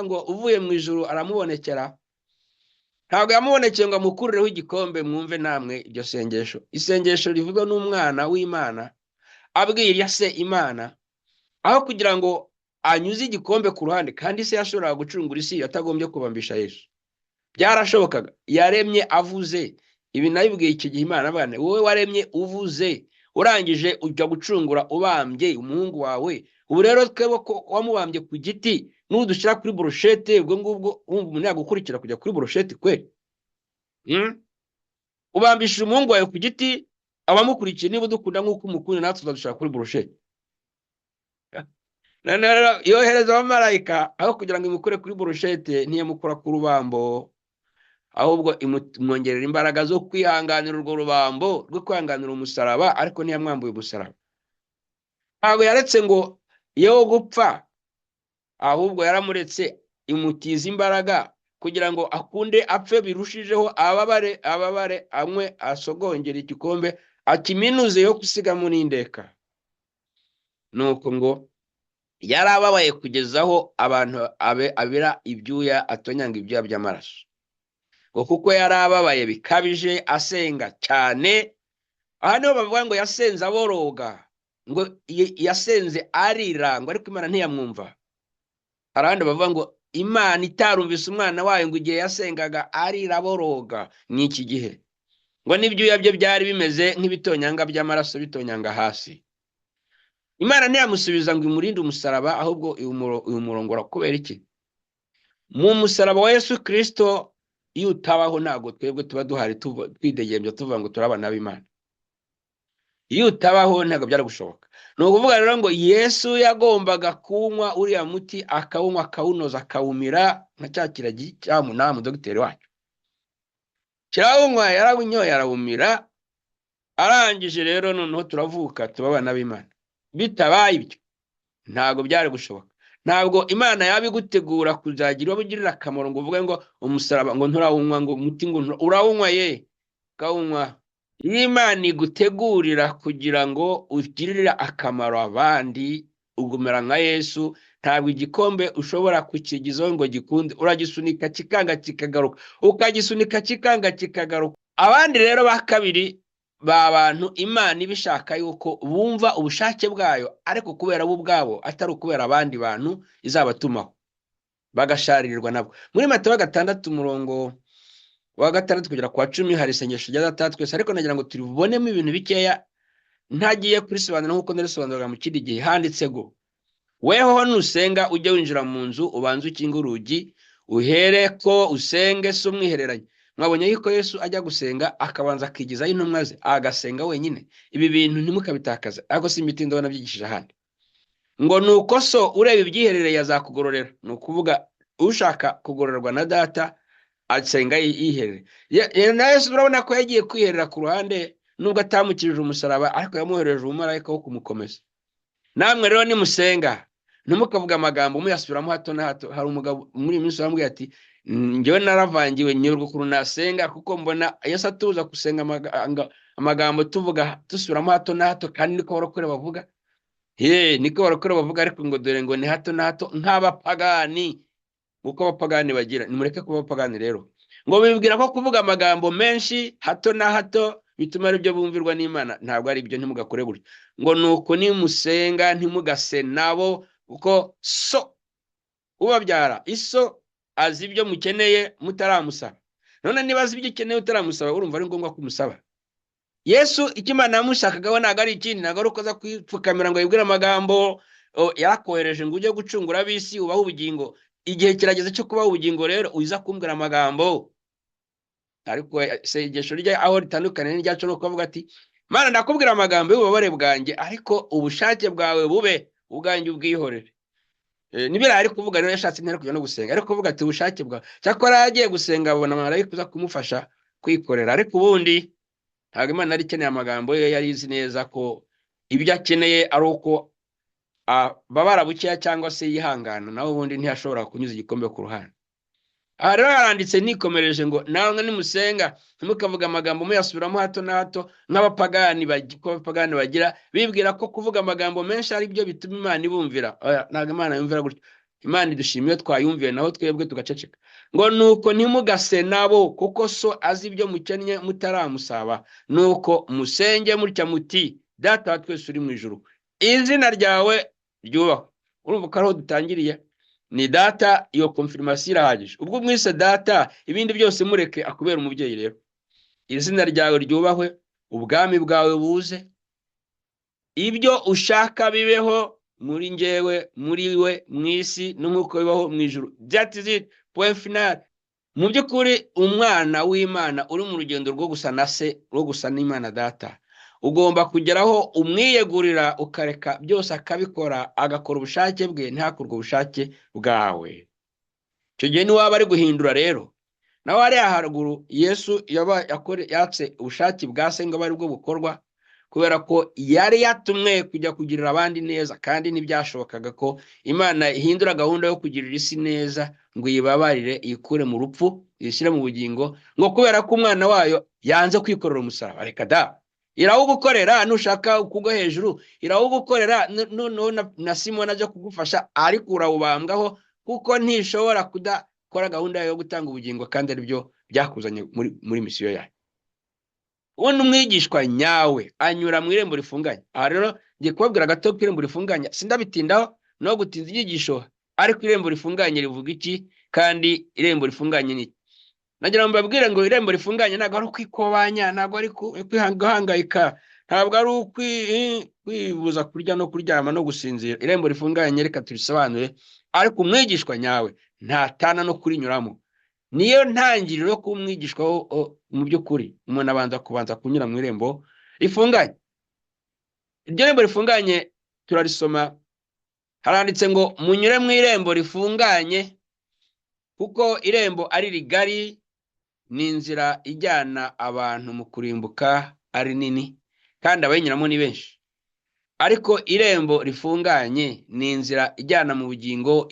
ngo uvuye mu ijuru aramubonekera. Ntabwo yamubonekeye ngo amukurireho igikombe. Mwumve namwe iryo sengesho. Isengesho rivugwa n'umwana w'Imana abwira se Imana, aho kugira ngo anyuze igikombe ku ruhande, kandi se yashoboraga gucungura isi atagombye kubambisha Yesu. Byarashobokaga. Yaremye avuze. Ibi nabibwiye icyo gihe Imana abana, wowe waremye uvuze, urangije ujya gucungura ubambye umuhungu wawe. Ubu rero twebwe ko wamubambye ku giti n'udushyira kuri brochette, ubwo ngubwo umuntu yagukurikira kujya kuri brochette kwe? Ubambishije umuhungu wawe ku giti, abamukurikiye niba dukunda nk'uko umukunda natwe tuzadushaka kuri brochette. None rero yohereza abamarayika aho kugira ngo imukure kuri brochette, ntiyamukura ku rubambo, ahubwo imwongerera imbaraga zo kwihanganira urwo rubambo, rwo kwihanganira umusaraba, ariko ntiyamwambuye umusaraba. Ntabwo yaretse ngo yewe gupfa, ahubwo yaramuretse imutiza imbaraga kugira ngo akunde apfe birushijeho, ababare amwe asogongera igikombe akiminuze yo gusigamo n'indeka. Nuko ngo yarababaye kugezaho abantu abira ibyuya, atonyanga ibyuya by'amaraso. Ngo kuko yarababaye bikabije asenga cyane. Aha niho bavuga ngo yasenze aboroga, ngo yasenze arira, ngo ariko Imana ntiyamwumva. Arandi bavuga ngo Imana itarumvise umwana wayo ngo igihe yasengaga arira aboroga n'iki gihe, ngo n'ibyuya bye byari bimeze nk'ibitonyanga by'amaraso bitonyanga hasi. Imana ntiyamusubiza ngo imurinde umusaraba, ahubwo uyu murongora. Kubera iki? Mu musaraba wa Yesu Kristo iyo utabaho ntabwo twebwe tuba duhari twidegembye tuvuga ngo turabana b'Imana. Iyo utabaho ntabwo byari gushoboka. Ni ukuvuga rero ngo Yesu yagombaga kunywa uriya muti, akawunywa akawunoza akawumira nka cya kiragi cya Munamu dogiteri wacu. Kirawunywa, yarawunyoye arawumira. Arangije rero noneho turavuka tubabana b'Imana. Bitabaye ibyo ntabwo byari gushoboka. Ntabwo Imana yabigutegura kuzagira wabugirira akamaro ngo uvuge ngo umusaraba ngo nturawunywa, ngo umuti ngo urawunywa ye kawunywa. iyo Imana igutegurira kugira ngo ugirire akamaro abandi, ugumera nka Yesu, ntabwo igikombe ushobora kukigizaho ngo gikunde, uragisunika kikanga kikagaruka, ukagisunika kikanga kikagaruka. Abandi rero ba kabiri ba bantu Imana ibishaka yuko bumva ubushake bwayo, ariko kubera bo ubwabo atari ukubera abandi bantu izabatumaho, bagasharirirwa nabo. Muri Matayo 6 umurongo wa 6 kugera kwa 10 hari isengesho rya Data twese, ariko nagira ngo turibonemo ibintu bikeya ntagiye kurisobanura nk'uko narisobanuraga mu kindi gihe. Handitse ngo weho nusenga ujye winjira mu nzu, ubanze ukinga urugi, uhere ko usenge se umwihereranye. Mwabonye yuko Yesu ajya gusenga akabanza akigizaho intumwa ze agasenga wenyine. Ibi bintu ntimukabitakaza, ariko simbitinda wanabyigishije ahandi. Ngo nuko so ureba ibyiherereye azakugororera. Ni ukuvuga ushaka kugororerwa na Data asenga yiherere. Na Yesu urabona ko yagiye kwiherera ku ruhande, nubwo atamukirije umusaraba, ariko yamuhereje umumarayika wo kumukomeza. Namwe rero nimusenga ntimukavuga amagambo muyasubiramo hato na hato. Hari umugabo muri iyi minsi wambwiye ati njyewe naravangiwe nyoberwa ukuntu nasenga, kuko mbona Yesu atuza gusenga amagambo tuvuga dusubiramo hato na hato, kandi niko barokore bavuga. Niko barokore bavuga, ariko ngo dore ngo ni hato na hato nk'abapagani, uko abapagani bagira. Nimureke kuba abapagani rero. Ngo bibwira ko kuvuga amagambo menshi hato na hato bituma aribyo bumvirwa n'Imana. Ntabwo ari ibyo, ntimugakore gutyo. Ngo nuko nimusenga ntimugase nabo, kuko so ubabyara iso azi ibyo mukeneye mutaramusaba. None niba azi ibyo ukeneye utaramusaba, urumva ari ngombwa kumusaba? Yesu icyo Imana yamushakagaho ntabwo ari ikindi, ntabwo ari uko aza kwipfukamira ngo yibwire amagambo. Yarakohereje ngo ujye gucungura ab'isi ubaho ubugingo. Igihe kirageze cyo kubaho ubugingo rero, uza kumbwira amagambo. Ariko isengesho rye aho ritandukanye n'iryacu no kuvuga ati Mana ndakubwira amagambo y'ububabare bwanjye, ariko ubushake bwawe bube, ubwanjye ubwihorere. Nibira ari kuvuga rero yashatse ntera kujya no gusenga, ariko kuvuga ati ubushake bwawe. Cyakora yagiye gusenga abona marayika uza kumufasha kwikorera, ariko ubundi ntabwo Imana yari ikeneye amagambo ye. Yari izi neza ko ibyo akeneye ari uko babara bukeya cyangwa se yihangana, nawe ubundi ntiyashobora kunyuza igikombe ku ruhande. Aha rero haranditse nikomereje ngo namwe nimusenga ntimukavuga amagambo muyasubiramo hato na hato nk'abapagani bagira, bibwira ko kuvuga amagambo menshi ari byo bituma Imana ibumvira. Ntabwo Imana yumvira gutyo. Imana idushimiye twayumviye, naho twebwe tugaceceka. Ngo nuko ntimugase nabo, kuko so azi ibyo mukennye mutaramusaba. Nuko musenge mutya muti Data wa twese uri mu ijuru, izina ryawe ryubahwe. Urumva ko ariho dutangiriye. Ni Data, iyo confirmation irahagije. Ubwo mwise Data, ibindi byose mureke akubera umubyeyi. Rero izina ryawe ryubahwe, ubwami bwawe buze, ibyo ushaka bibeho muri njyewe, muri we, mwisi n'uko bibaho mu ijuru. That is it, point final. Mu by'ukuri umwana w'Imana uri mu rugendo rwo gusa na se, rwo gusa n'Imana Data, ugomba kugeraho umwiyegurira, ukareka byose akabikora, agakora ubushake bwe, ntakorwe ubushake bwawe. Icyo gihe ni waba ari guhindura rero. Nawe ari haruguru Yesu yatse ubushake bwa se ngo bari bwo bukorwa, kubera ko yari yatumwe kujya kugirira abandi neza, kandi ntibyashobokaga ko Imana ihindura gahunda yo kugirira isi neza ngo yibabarire, yikure mu rupfu yishyire mu bugingo, ngo kubera ko umwana wayo yanze kwikorera umusaraba. Reka da, irawugukorera nushaka kugwa hejuru, irawugukorera na Simoni ajya kugufasha, ariko urawubambwaho, kuko ntishobora kudakora gahunda yo gutanga ubugingo, kandi ari byo byakuzanye muri misiyo yayo. Ubundi umwigishwa nyawe anyura mu irembo rifunganye. Aha rero ngiye kubabwira gato ko irembo rifunganye sindabitindaho no gutinza inyigisho, ariko irembo rifunganye rivuga iki, kandi irembo rifunganye ni nagira ngo mbabwire ngo irembo rifunganye ntabwo ari ukwikobanya, ntabwo ari kwihangayika, ntabwo ari kwibuza kurya no kuryama no gusinzira. Irembo rifunganye reka turisobanure, ariko umwigishwa nyawe ntatana no kurinyuramo. Niyo ntangiriro ko umwigishwa mu by'ukuri umuntu abanza kunyura mu irembo rifunganye. Iryo rembo rifunganye turarisoma, haranditse ngo munyure mu irembo rifunganye, kuko irembo ari rigari, ni inzira ijyana abantu mu kurimbuka ari nini, kandi abayinyuramo ni benshi. Ariko irembo rifunganye ni inzira ijyana mu bugingo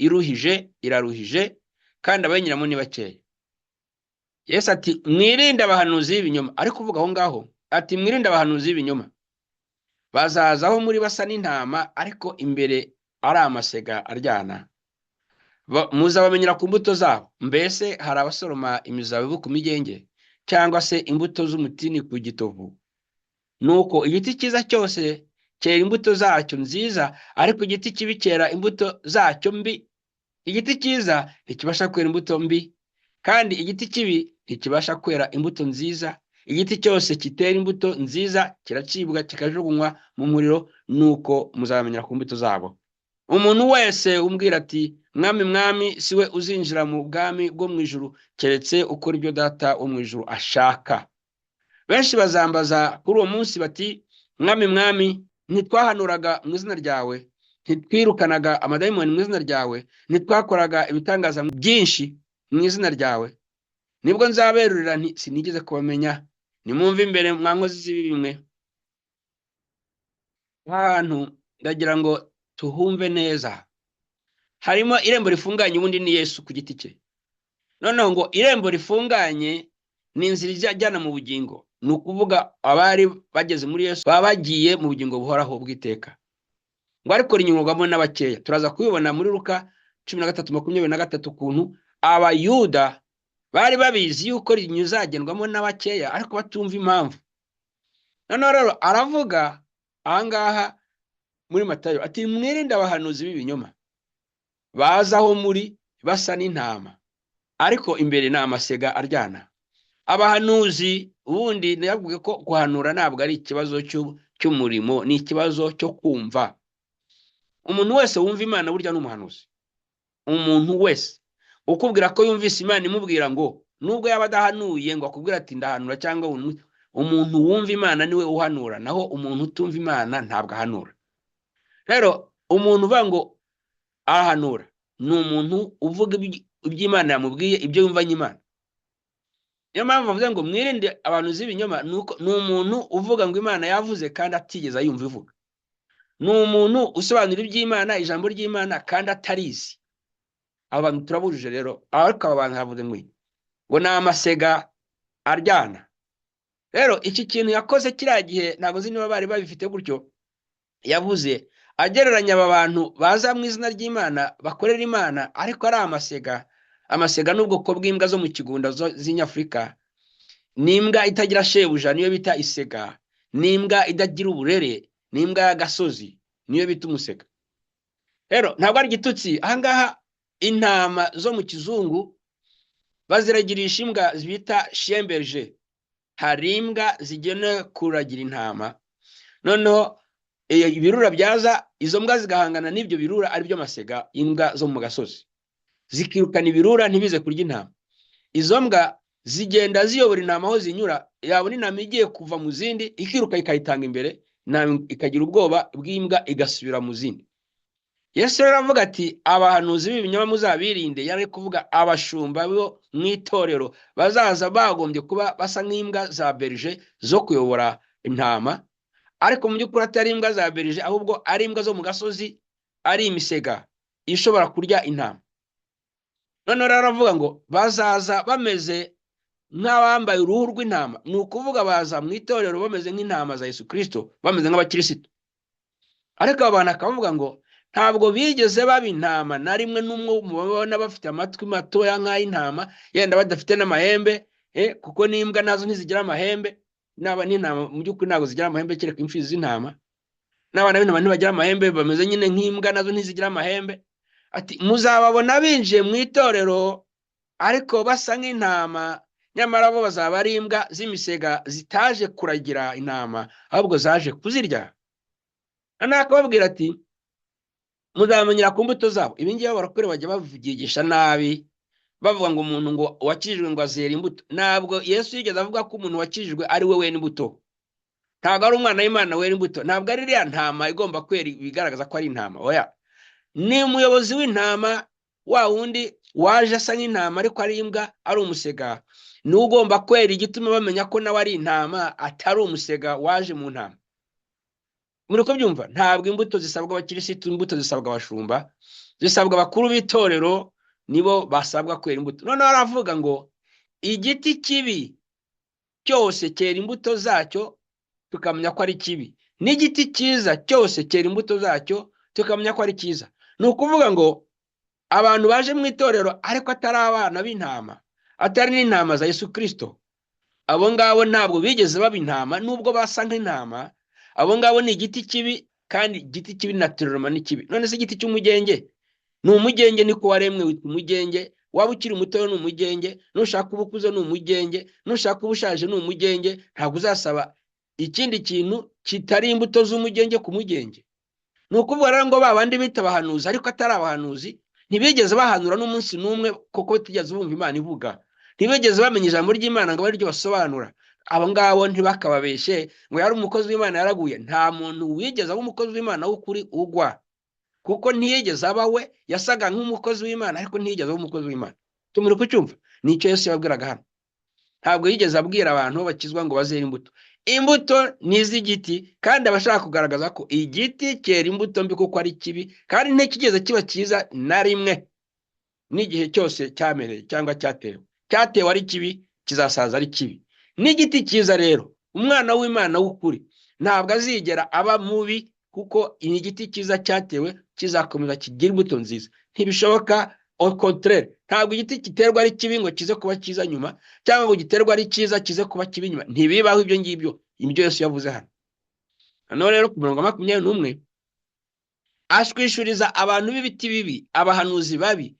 iraruhije, kandi abayinyuramo ni bakeya. Yesu ati mwirinde abahanuzi b'ibinyoma. Ariko uvuga aho ngaho ati mwirinde abahanuzi b'ibinyoma, bazazaho muri basa n'intama ariko imbere ari amasega aryana. Muzabamenyera ku mbuto zabo. Mbese hari abasoroma imizabibu ku migenge, cyangwa se imbuto z'umutini ku gitovu? Nuko igiti cyiza cyose cyera imbuto zacyo nziza, ariko igiti kibi cyera imbuto zacyo mbi. Igiti cyiza ntikibasha kwera imbuto mbi, kandi igiti kibi ntikibasha kwera imbuto nziza. Igiti cyose kitera imbuto nziza kiracibwa kikajugunywa mu muriro. Nuko muzabamenyera ku mbuto zabo. Umuntu wese umbwira ati mwami mwami, siwe uzinjira mu bwami bwo mu ijuru, keretse ukora ibyo data wo mu ijuru ashaka. Benshi bazambaza kuri uwo munsi bati, mwami mwami, ntitwahanuraga mu izina ryawe, ntitwirukanaga amadayimoni mu izina ryawe, ntitwakoraga ibitangaza byinshi mu izina ryawe? Nibwo nzaberurira nti sinigeze kubamenya, nimwumve imbere mwa nkozi z'ibibi mwe. Ahantu ndagira ngo tuhumve neza. Harimo irembo rifunganye, ubundi ni Yesu ku giti cye. Noneho ngo irembo rifunganye ni inzira ijyana mu bugingo. Ni ukuvuga abari bageze muri Yesu baba bagiye mu bugingo buhoraho bw'iteka. Ngo ariko rinyurwamo n'abakeya. Turaza kubibona muri Luka 13:23 ukuntu abayuda bari babizi yuko rinyuzagendwamo n'abakeya ariko batumva impamvu. Noneho rero aravuga ahangaha muri Matayo ati mwirinde abahanuzi b'ibinyoma, bazaho muri basa n'intama ariko imbere ni amasega aryana. Abahanuzi ubundi navuga ko guhanura ntabwo ari ikibazo cy'umurimo, ni ikibazo cyo kumva. Umuntu wese wumva Imana burya n'umuhanuzi. Umuntu wese ukubwira ko yumvise Imana imubwira ngo, nubwo yaba adahanuye ngo akubwira ati ndahanura, cyangwa umuntu wumva Imana niwe uhanura, naho umuntu utumva Imana ntabwo ahanura. Rero umuntu uvuga ngo ahanura ni umuntu uvuga iby'Imana yamubwiye, ibyo yumvanye Imana. Niyo mpamvu bavuze ngo mwirinde abantu z'ibinyoma. Ni umuntu uvuga ngo Imana yavuze kandi atigeze yumva ivuga. Ni umuntu usobanura iby'Imana, ijambo ry'Imana, kandi atarizi. Abantu turabujije rero. Ariko aba bantu havuze ngo ni amasega aryana. Rero iki kintu yakoze kiriya gihe ntabwo nzi niba bari babifite gutyo. Yavuze agereranya aba bantu baza mu izina ry'Imana, bakorera Imana, ariko ari amasega. Amasega n'ubwoko bw'imbwa zo mu kigunda z'inyafurika. N'imbwa itagira shebuja niyo bita isega. N'imbwa idagira uburere, n'imbwa y'agasozi niyo bita umusega. Rero ntabwo ari igitutsi. Ahangaha intama zo mu kizungu baziragirisha imbwa bita chien berger. Hari imbwa zigenewe kuragira intama. Noneho ibirura byaza, izo mbwa zigahangana n'ibyo birura, ari byo masega, imbwa zo mu gasozi. Zikirukana ibirura ntibize kurya intama. Izo mbwa zigenda ziyobora intama aho zinyura, yabona intama igiye kuva mu zindi ikiruka ikayitanga imbere, ikagira ubwoba bw'imbwa igasubira mu zindi. Yesu rero aravuga ati abahanuzi b'ibinyoma muzabirinde. Yari kuvuga abashumba bo mu itorero bazaza bagombye kuba basa nk'imbwa za berger zo kuyobora intama, ariko mu by'ukuri atari imbwa za berger, ahubwo ari imbwa zo mu gasozi, ari imisega ishobora kurya intama. Noneho rero aravuga ngo bazaza bameze nk'abambaye uruhu rw'intama. Ni ukuvuga baza mu itorero bameze nk'intama za Yesu Kristo, bameze nk'abakirisitu. Ariko abantu akavuga ngo ntabwo bigeze baba intama na rimwe. N'umwe mubabona bafite amatwi matoya nk'ay'intama, yenda badafite n'amahembe, kuko n'imbwa nazo ntizigira amahembe. N'intama mu by'ukuri ntabwo zigira amahembe, kereka imfizi z'intama. N'abana b'intama ntibagira amahembe, bameze nyine nk'imbwa nazo ntizigira amahembe. Ati muzababona binjiye mu itorero ariko basa nk'intama, nyamara bo bazaba ari imbwa z'imisega zitaje kuragira intama, ahubwo zaje kuzirya. Noneho akababwira ati muzabamenyera ku mbuto zabo. Ibi ngibi barakore bajya bavugisha nabi, bavuga ngo umuntu ngo wakijijwe ngo azera imbuto. Ntabwo Yesu yigeze avuga ko umuntu wakijijwe ari we wera imbuto. Ntabwo ari umwana w'Imana wera imbuto. Ntabwo ari iriya ntama igomba kwera bigaragaza ko ari intama. Oya, ni umuyobozi w'intama, wa wundi waje asa nk'intama ariko ari imbwa, ari umusega, niwe ugomba kwera igituma bamenya ko nawe ari intama, atari umusega waje mu ntama. Muri ko byumva, ntabwo imbuto zisabwa abakirisitu, imbuto zisabwa abashumba, zisabwa abakuru b'itorero, nibo basabwa kwera imbuto. Noneho aravuga ngo igiti kibi cyose cyera imbuto zacyo tukamenya ko ari kibi, n'igiti cyiza cyose cyera imbuto zacyo tukamenya ko ari cyiza. Ni ukuvuga ngo abantu baje mu itorero ariko atari abana b'intama, atari n'intama za Yesu Kristo, abo ngabo ntabwo bigeze baba intama nubwo basa nk'intama. Abo ngabo ni igiti kibi, kandi igiti kibi naturellement ni kibi. None se igiti cy'umugenge ni umugenge, niko waremwe witwa umugenge. Waba ukiri muto ni umugenge, nushaka uba ukuze ni umugenge, nushaka uba ushaje ni umugenge. Ntabwo uzasaba ikindi kintu kitari imbuto z'umugenge ku mugenge. Ni ukuvuga rero ngo babandi bita abahanuzi ariko atari abahanuzi, ntibigeze bahanura n'umunsi n'umwe, kuko batigeze bumva Imana ivuga, ntibigeze bamenya ijambo ry'Imana ngo bariryo basobanura. Abo ngabo ntibakababeshe ngo yari umukozi w'Imana yaraguye. Nta muntu wigeze aba umukozi w'Imana w'ukuri ugwa, kuko ntiyigeze aba we. Yasaga nk'umukozi w'Imana ariko ntiyigeze aba umukozi w'Imana. Tumuri kucyumva? Nicyo Yesu yabwiraga hano. Ntabwo yigeze abwira abantu bakizwa ngo bazere imbuto. Imbuto ni iz'igiti, kandi abashaka kugaragaza ko igiti cyera imbuto mbi kuko ari kibi, kandi ntikigeze kiba cyiza na rimwe. N'igihe cyose cyamereye cyangwa cyatewe ari kibi, kizasaza ari kibi. N'igiti cyiza rero, umwana w'Imana w'ukuri ntabwo azigera aba mubi, kuko igiti cyiza cyatewe kizakomeza kigira imbuto nziza. Ntibishoboka. Au contraire, ntabwo igiti giterwa ari kibi ngo kize kuba cyiza nyuma, cyangwa ngo giterwa ari cyiza kize kuba kibi nyuma. Ntibibaho ibyo ngibyo. Ibyo Yesu yavuze hano. Hano rero ku murongo wa 21 ashwishuriza abantu b'ibiti bibi, abahanuzi babi,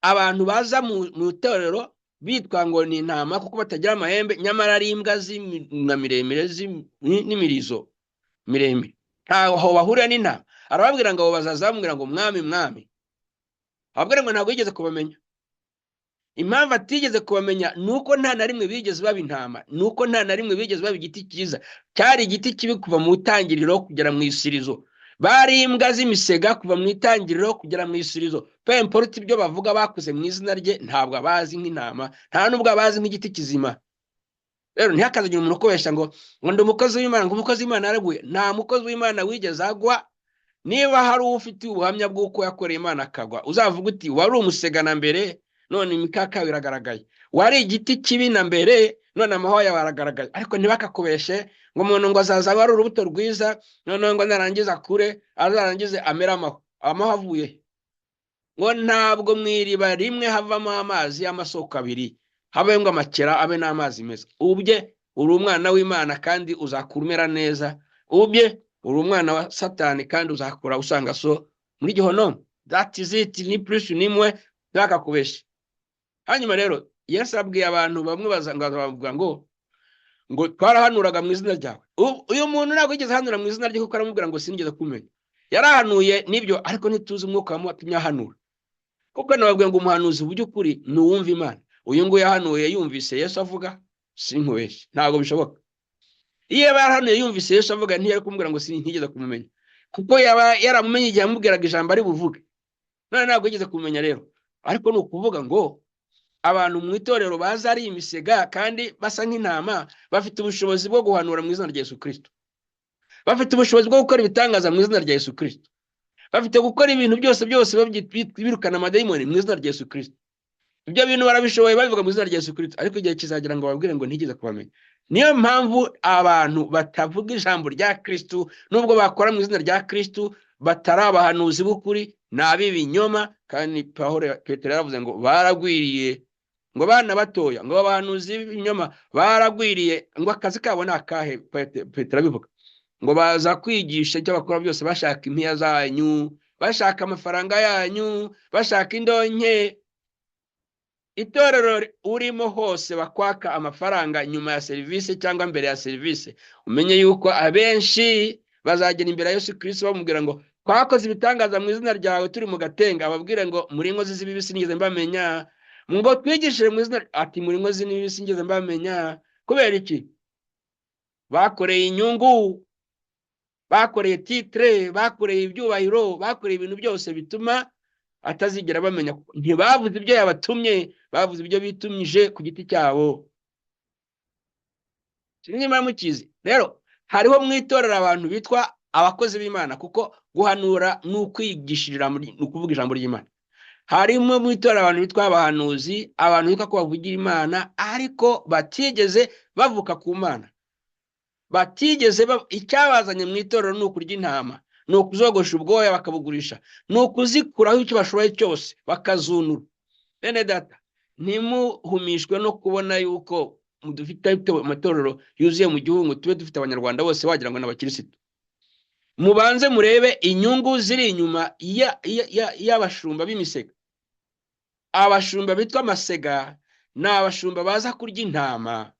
abantu baza mu itorero bitwa ngo ni intama kuko batagira amahembe, nyamara ari imbwa miremire n'imirizo miremire. Ntaho bahurira n'intama. Arababwira ngo bazazamubwira ngo mwami mwami, ababwira ngo ntabwo yigeze kubamenya. Impamvu atigeze kubamenya nuko nta na rimwe bigeze baba intama, nuko nta na rimwe bigeze baba igiti cyiza. Cyari igiti kibi kuva mu itangiriro kugera mu isirizo. Bari imbwa z'imisega kuva mu itangiriro kugera mu isirizo. Peu importe ibyo bavuga bakuze mu izina rye, ntabwo abazi nk'intama, nta nubwo abazi nk'igiti kizima. Rero ntihakazagire umuntu ukobesha ngo ndi umukozi w'Imana, ngo umukozi w'Imana yaraguye. Nta mukozi w'Imana wigeze agwa. Niba hari ufite ubuhamya bw'uko yakoreye Imana akagwa, uzavuga uti wari umusega na mbere, none imikaka biragaragaye. Wari igiti kibi na mbere, none amahwa yawe aragaragaye. Ariko ntibakakubeshe ngo umuntu ngo azaza ari urubuto rwiza, none ngo narangiza kure azarangize amera amahwa avuye. Ngo ntabwo mwiriba rimwe havamo amazi y'amasoko abiri, habe ngo amakera abe n'amazi meza. Ubye uri umwana w'Imana kandi uzakura umera neza. Ubye uri umwana wa Satani kandi uzakura usanga so muri gihonomo. That is it. Ni plus nimwe bakakubesha. Hanyuma rero Yesu abwiye abantu bamwe bavuga ngo twarahanuraga mu izina ryawe. Uyu muntu ntabwo yigeze hanura mu izina rye, kuko aramubwira ngo sinigeze kumenya. Yarahanuye nibyo, ariko ntituzi umwuka wamutumye ahanura. Kuko nababwiye ngo umuhanuzi by'ukuri ni uwumva Imana. Uyu nguyu yahanuye yumvise Yesu avuga, sinkubeshe. Ntabwo bishoboka. Iyo yarahanuye yumvise Yesu avuga, ntiyari kumubwira ngo sinigeze kumumenya, kuko yaba yaramumenye igihe amubwiraga ijambo ari buvuge. None ntabwo yigeze kumenya rero. Ariko ni ukuvuga ngo abantu mu itorero baza ari imisega kandi basa nk'intama, bafite ubushobozi bwo guhanura mu izina rya Yesu Kristo. Bafite ubushobozi bwo gukora ibitangaza mu izina rya Yesu Kristo. Bafite gukora ibintu byose birukana amadayimoni mu izina rya Yesu Kristo. Ibyo bintu barabishoboye babivuga mu izina rya Yesu Kristo, ariko igihe kizagira ngo babwire ngo ntigeze kubamenya. Niyo mpamvu abantu batavuga ijambo rya Kristo, nubwo bakora mu izina rya Kristo, batari abahanuzi b'ukuri, n'ab'ibinyoma. Kandi Petero yaravuze ngo baragwiriye, ngo bana batoya, ngo abahanuzi b'ibinyoma baragwiriye, ngo akazi kabo ni akahe. Petero abivuga ngo baza kwigisha icyo bakora byose bashaka impiya zanyu, bashaka amafaranga yanyu, bashaka indonke. Itorero urimo hose bakwaka amafaranga nyuma ya serivisi cyangwa mbere ya serivisi, umenye yuko abenshi bazagera imbere ya Yesu Kristo bamubwira ngo twakoze ibitangaza mu izina ryawe turi mu gatenga. Ababwire ngo muri inkozi z'ibibi sinigeze mbamenya. Ngo twigishire mu izina, ati muri inkozi z'ibibi sinigeze mbamenya. Kubera iki? Bakoreye inyungu, bakoreye titre, bakoreye ibyubahiro, bakoreye ibintu byose bituma atazigera bamenya. Ntibavuze ibyo yabatumye, bavuze ibyo bitumije ku giti cyabo. Niba mukizi rero, hariho mu itorero abantu bitwa abakozi b'Imana, kuko guhanura ni ukwigishirira, ni ukuvuga ijambo ry'Imana. Harimo mu itorero abantu bitwa abahanuzi, abantu bitwa ko bavugira Imana ariko batigeze bavuka ku Mana. batigeze icyabazanye mu itorero ni ukurya intama, ni ukuzogosha ubwoya bakabugurisha, ni ukuzikuraho icyo bashoboye cyose bakazunura. Bene data, ntimuhumishwe no kubona yuko dufite amatorero yuzuye mu gihugu, tube dufite abanyarwanda bose wagira ngo n'abakirisitu. Mubanze murebe inyungu ziri inyuma y'abashumba b'imisega. Abashumba bitwa amasega ni abashumba baza kurya intama.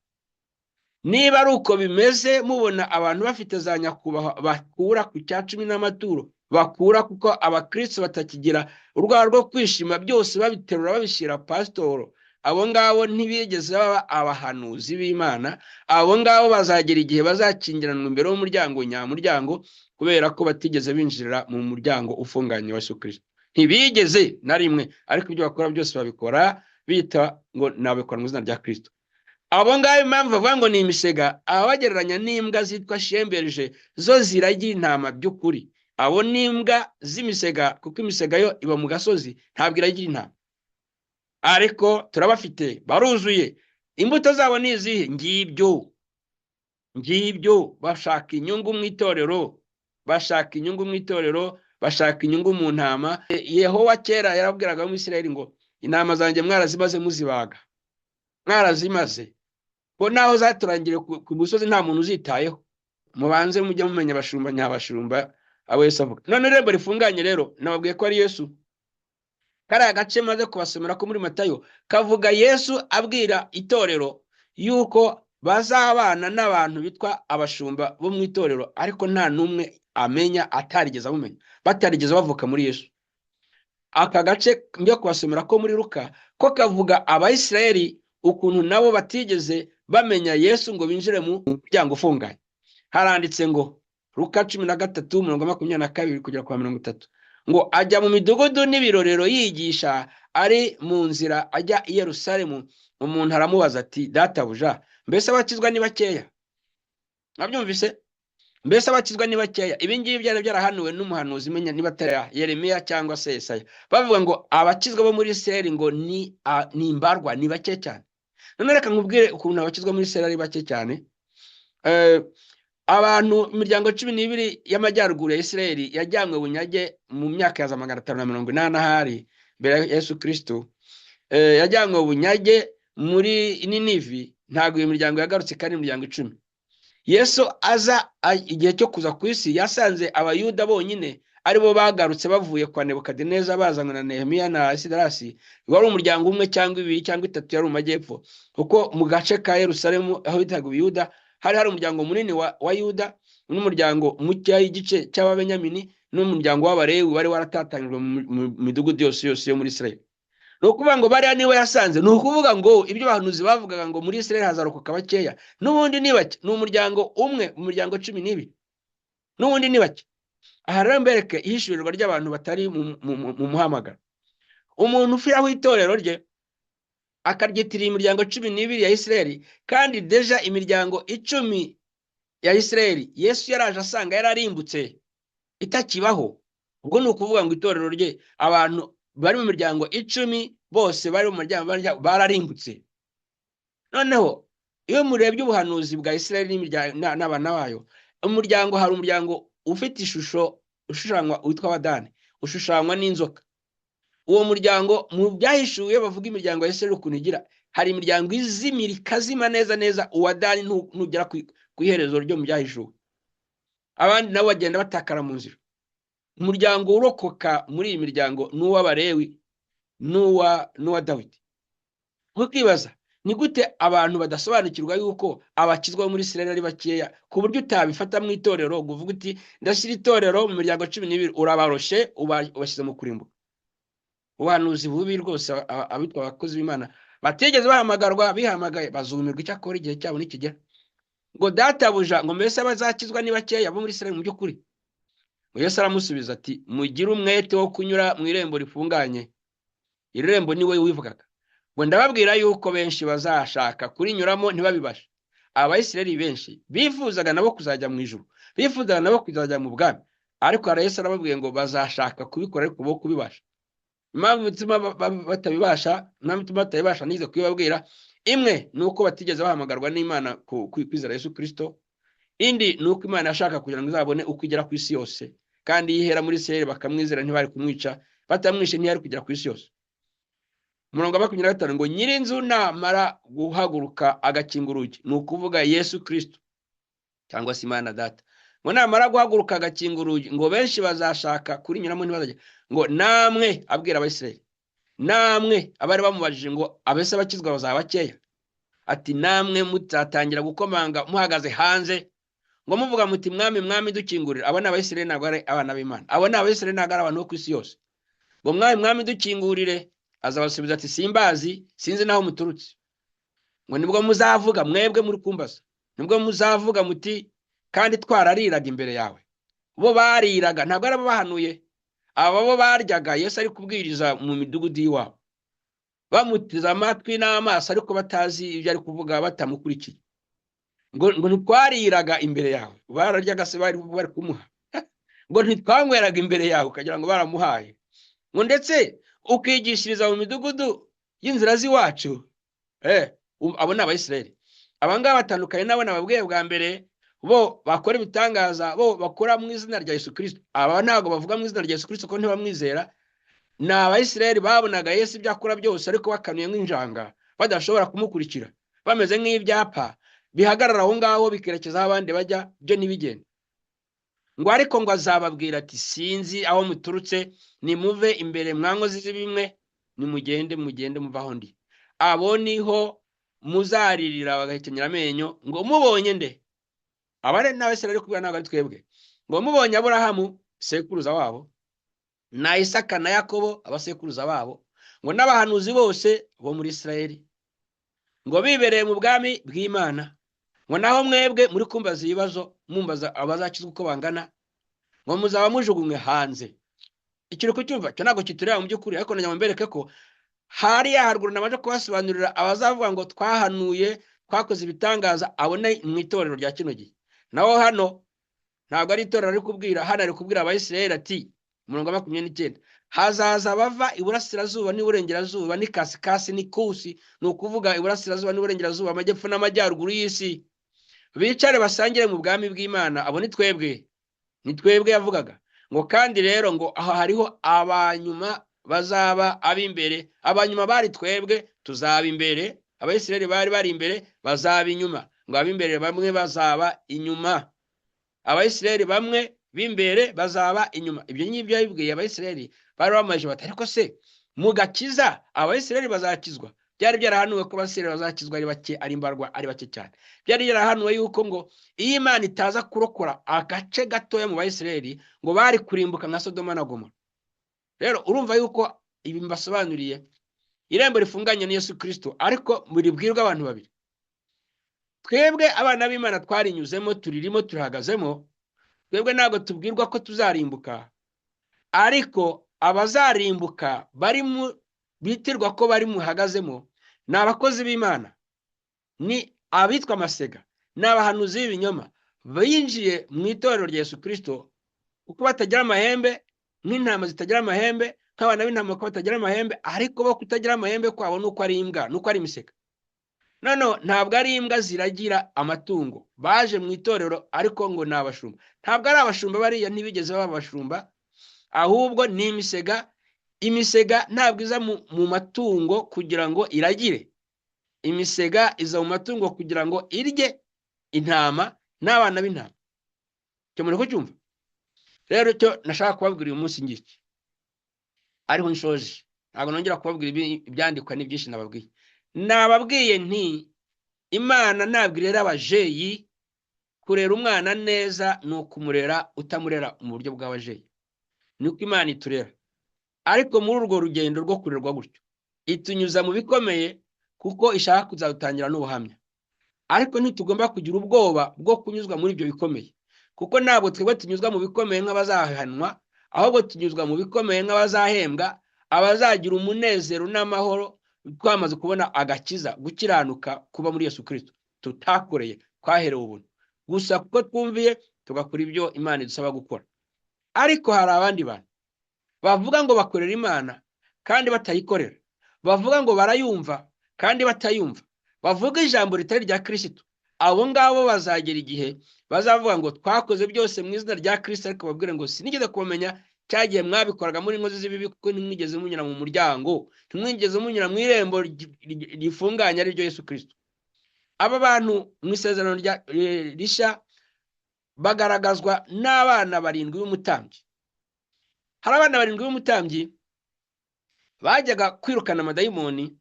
Niba ari uko bimeze, mubona abantu bafite za nyakubahwa bakura ku cya 10 n'amaturo, bakura kuko abakristo batakigira urwara rwo kwishima, byose babiterura babishyira pasitoro, abo ngabo ntibigeze baba abahanuzi b'Imana. Abo ngabo bazagera igihe bazakingiranwa imbere y'umuryango nyamuryango, kubera ko batigeze binjirira mu muryango ufunganye wa Yesu Kristo. Ntibigeze na rimwe, ariko ibyo bakora byose babikora bita ngo nabikora mu izina rya Kristo. Abo ngabo impamvu bavuga ngo ni imisega, abagereranya n'imbwa zitwa shemberje, zo ziragira intama by'ukuri. Abo ni imbwa z'imisega, kuko imisega yo iba mu gasozi, ntabwo iragira intama. Ariko turabafite, baruzuye. Imbuto zabo ni izihe? Ngibyo bashaka inyungu mu itorero, bashaka inyungu mu itorero, bashaka inyungu mu ntama. Yehova kera yarabwiraga mu Isirayeli ngo intama zanjye mwarazimaze muzibaga, mwarazimaze, ko naho zaturangire ku musozi nta muntu uzitayeho. Mubanze mujye mumenya abashumba nyabashumba abo Yesu avuga. None irembo rifunganye rero nababwiye ko ari Yesu. Kariya gace maze kubasomera ko muri Matayo kavuga Yesu abwira itorero yuko bazabana n'abantu bitwa abashumba bo mu itorero, ariko nta numwe amenya, atarigeze amumenya, batarigeze bavuka muri Yesu. Aka gace njya kubasomera ko muri Luka ko kavuga Abayisiraheli ukuntu nabo batigeze bamenya Yesu ngo binjire mu muryango ufunganye. Haranditse ngo Luka 13:22 kugera kwa 30 ngo ajya mu midugudu n'ibirorero yigisha, ari mu nzira ajya i Yerusalemu. Umuntu aramubaza ati, databuja, mbese abakizwa ni bakeya? Nabyumvise, mbese abakizwa ni bakeya? Ibi ngibi byari byarahanuwe n'umuhanuzi menya niba atari Yeremiya cyangwa se Yesaya, bavuga ngo abakizwa bo muri Isirayeli ngo ni imbarwa, ni bake cyane. None reka nkubwire ukuntu abakizwa muri Isirayeli ari bake cyane. Abantu imiryango 12 y'amajyaruguru ya Isirayeli yajyanywe bunyage mu myaka ya 580 ahari mbere ya Yesu Kristo. Yajyanywe bunyage muri Ninivi, ntago iyo miryango yagarutse, kandi imiryango 10. Yesu aza igihe cyo kuza ku isi yasanze abayuda bonyine aribo bagarutse bavuye kwa Nebukadineza, bazanywe na Nehemiya na Esidarasi. Wari umuryango umwe cyangwa 2 cyangwa 3 yari mu majyepfo, kuko mu gace ka Yerusalemu aho bitaga Yuda hari umuryango munini wa Yuda, n'umuryango muke y'igice cy'Ababenyamini, n'umuryango w'Abalewi wari waratatanyijwe mu midugudu yose yo muri Isirayeli. No kuvuga ngo bari niwe yasanze, no kuvuga ngo ibyo bahanuzi bavugaga ngo muri Isirayeli hazarokoka bakeya, n'ubundi ni bake. Ni umuryango umwe mu miryango 12, n'ubundi ni bake. Aha rero mbereke ihishurirwa ry'abantu batari mu muhamagaro. Umuntu ufiraho itorero rye akaryitiriye imiryango 12 ya Isirayeli, kandi deja imiryango 10 ya Isirayeli Yesu yaraje asanga yararimbutse itakibaho. Ubwo ni ukuvuga ngo itorero rye abantu bari mu miryango 10 bose bari mu muryango bararimbutse. Noneho iyo murebye ubuhanuzi bwa Isirayeli n'abana bayo, umuryango hari umuryango ufite ishusho ushushanywa witwa Wadani, ushushanywa n'inzoka. Uwo muryango mu byahishuye bavuga imiryango ya Isirayeli ukuntu igira, hari imiryango izimira ikazima neza, Uwadani ntugera ku iherezo ryo mu byahishuwe. Abandi nabo bagenda batakara mu nzira. Umuryango urokoka muri iyi miryango n'uw'Abalewi n'uwa Dawidi. Ukibaza ni gute abantu badasobanukirwa yuko abakizwa muri Isirayeli ari bakeya, ku buryo utabifata mu itorero ngo uvuge uti ndashyira itorero mu miryango 12, urabaroshe ubashyize mu kurimbuka. Ubuhanuzi bubi rwose abitwa abakozi b'Imana bategeze bahamagarwa, bihamagaye bazumirwa icyakora igihe cyabo nikigera. Ngo databuja, ngo mbese abazakizwa ni bakeya bo muri Isirayeli mu by'ukuri? Yesu aramusubiza ati, mugire umwete wo kunyura mu irembo rifunganye. Irembo ni we wivugaga. Ngo ndababwira yuko benshi bazashaka kurinyuramo ntibabibashe. Abayisirayeli benshi bifuzaga nabo kuzajya mu ijuru, bifuzaga nabo kuzajya mu bwami, ariko Yesu arababwiye ngo bazashaka kubikora ariko bo kubibasha. Impamvu bituma batabibasha, batabibasha nize kubibabwira, imwe nuko batigeze bahamagarwa n'Imana kwizera Yesu Kristo. indi nuko Imana yashaka kugira ngo izabone uko igera ku isi yose, kandi yihera muri Isirayeli bakamwizera ntibari kumwica, batamwishe ntiyari kugera ku isi yose. Umurongo wa 25 ngo nyirinzu namara guhaguruka agakinga urugi, ni ukuvuga Yesu Kristo cyangwa se Imana Data, ngo namara guhaguruka agakinga urugi, ngo benshi bazashaka kuri nyuramo ntibazajya, ngo namwe abwira Abisirayeli, namwe abari bamubajije ngo abese bakizwa bazaba bakeya, ati namwe mutatangira gukomanga muhagaze hanze ngo muvuga muti mwami mwami dukingurira. Abo ni Abisirayeli, ntabwo ari abana b'Imana. Abo ni Abisirayeli, ntabwo ari abantu bo ku isi yose. Ngo mwami mwami dukingurire, azabasubiza ati simbazi, sinzi naho muturutse. Ngo nibwo muzavuga mwebwe muri kumbaza, nibwo muzavuga muti kandi twarariraga imbere yawe. Bo bariraga, ntabwo ari abo bahanuye. Aba bo baryaga Yesu ari kubwiriza mu midugudu y'iwabo, bamutiza amatwi n'amaso ariko batazi ibyo ari kuvuga, batamukurikiye. Ngo ntitwariraga imbere yawe. Bararyaga se bari kumuha. Ngo ntitwanyweraga imbere yawe ukagira ngo baramuhaye. Ngo ndetse ukigishiriza mu midugudu y'inzira z'iwacu. Abo ni Abisirayeli. Abangaba batandukanye nabo nababwiye bwa mbere, bo bakora ibitangaza, bo bakora mu izina rya Yesu Kristo. Aba ntago bavuga mu izina rya Yesu Kristo ko ntibamwizera. Ni Abisirayeli babonaga Yesu ibyo akora byose ariko bakanuye nk'injanga, badashobora kumukurikira, bameze nk'ibyapa bihagarara aho ngaho bikerekeza aho abandi bajya, byo ntibigende. Ngo ariko ngo azababwira ati sinzi aho muturutse, nimuve imbere mwankozi z'ibimwe, nimugende muvaho ndi. Abo niho muzaririra bagahekenyera amenyo ngo mubonye nde. Abare n'Abisirayeli kubera ntabwo ari twebwe. Ngo mubonye Aburahamu sekuruza wabo, na Isaka na Yakobo abasekuruza babo, ngo n'abahanuzi bose bo muri Isirayeli, ngo bibereye mu bwami bw'Imana. Ngo naho mwebwe muri kumbaza ibibazo mumbaza abazakizwa uko bangana, ngo muzaba mujugunywe hanze. Ikiri kucyumva cyo ntabwo kitureba mu by'ukuri, ariko nanyambereke ko hari yaharuguru namaje kubasobanurira abazavuga ngo twahanuye twakoze ibitangaza, abone mu itorero rya kino gihe. Naho hano ntabwo ari itorero ari kubwira, hano ari kubwira Abisirayeli ati umurongo wa 29, hazaza bava iburasirazuba n'iburengerazuba n'ikasikasi n'ikusi, ni ukuvuga iburasirazuba n'iburengerazuba, amajyepfo n'amajyaruguru y'isi, bicare basangire mu bwami bw'Imana. Abo ni twebwe yavugaga. Ngo kandi rero ngo aha hariho abanyuma bazaba ab'imbere. Abanyuma bari twebwe, tuzaba imbere. Abisirayeli bari imbere, bazaba inyuma. Ngo ab'imbere bamwe bazaba inyuma, Abisirayeli bamwe b'imbere bazaba inyuma. Ibyo ngibyo yabibwiye Abisirayeli. Bari bamaje bati ariko se mugakiza Abisirayeli bazakizwa? Byari byarahanuwe ko Abisirayeli bazakizwa ari bake, ari imbarwa ari bake cyane. Byari byarahanuwe yuko ngo iyo Imana itaza kurokora agace gatoya mu Abisirayeli, ngo bari kurimbuka nka Sodoma na Gomora. Rero urumva yuko ibi mbasobanuriye, irembo rifunganye ni Yesu Kristo, ariko muri bwirwa abantu babiri. Twebwe abana b'Imana twarinyuzemo, turirimo, turahagazemo. Twebwe ntabwo tubwirwa ko tuzarimbuka, ariko abazarimbuka bari mu bitirwa ko bari muhagazemo ni abakozi b'Imana, ni abitwa amasega, ni abahanuzi b'ibinyoma binjiye mu itorero rya Yesu Kristo, uko batagira amahembe nk'intama zitagira amahembe, nk'abana b'intama ko batagira amahembe, ariko bo kutagira amahembe kwabo nuko ari imbwa, nuko ari imisega. Ntabwo ari imbwa ziragira amatungo, baje mu itorero ariko ngo ni abashumba. Ntabwo ari abashumba bariya, ntibigeze baba abashumba, ahubwo ni imisega. Imisega ntabwo iza mu matungo kugira ngo iragire. Imisega iza mu matungo kugira ngo irye intama n'abana b'intama. Cyo muri kucyumva? Rero cyo nashaka kubabwira uyu munsi ngiki, ariho nshoje, ntabwo nongera kubabwira ibyandikwa n'ibyinshi nababwiye. Nababwiye nti Imana ntabwo irera abajeyi. Kurera umwana neza ni ukumurera utamurera mu buryo bw'abajeyi. Niko Imana iturera. Ariko muri urwo rugendo rwo kurerwa gutyo, itunyuza mu bikomeye kuko ishaka kuzadutangira n'ubuhamya. Ariko ntitugomba kugira ubwoba bwo kunyuzwa muri ibyo bikomeye, kuko ntabwo twebwe tunyuzwa mu bikomeye nk'abazahanwa, ahubwo tunyuzwa mu bikomeye nk'abazahembwa, abazagira umunezero n'amahoro twamaze kubona agakiza, gukiranuka kuba muri Yesu Kristo tutakoreye, twaherewe ubuntu gusa kuko twumviye tugakora ibyo Imana idusaba gukora. Ariko hari abandi bantu bavuga ngo bakorera Imana kandi batayikorera, bavuga ngo barayumva kandi batayumva, bavuga ijambo ritari rya Kristo abo ngabo bazagera igihe bazavuga ngo twakoze byose mu izina rya Kristo, ariko babwire ngo sinigeze kubamenya, cyagiye mwabikoraga muri inkozi z'ibibi, kuko ntimwigeze munyura mu muryango, ntimwigeze munyura mu irembo rifunganye ari ryo Yesu Kristo. Aba bantu mu isezerano rishya bagaragazwa n'abana 7 b'umutambyi. Hari abana 7 b'umutambyi bajyaga kwirukana amadayimoni,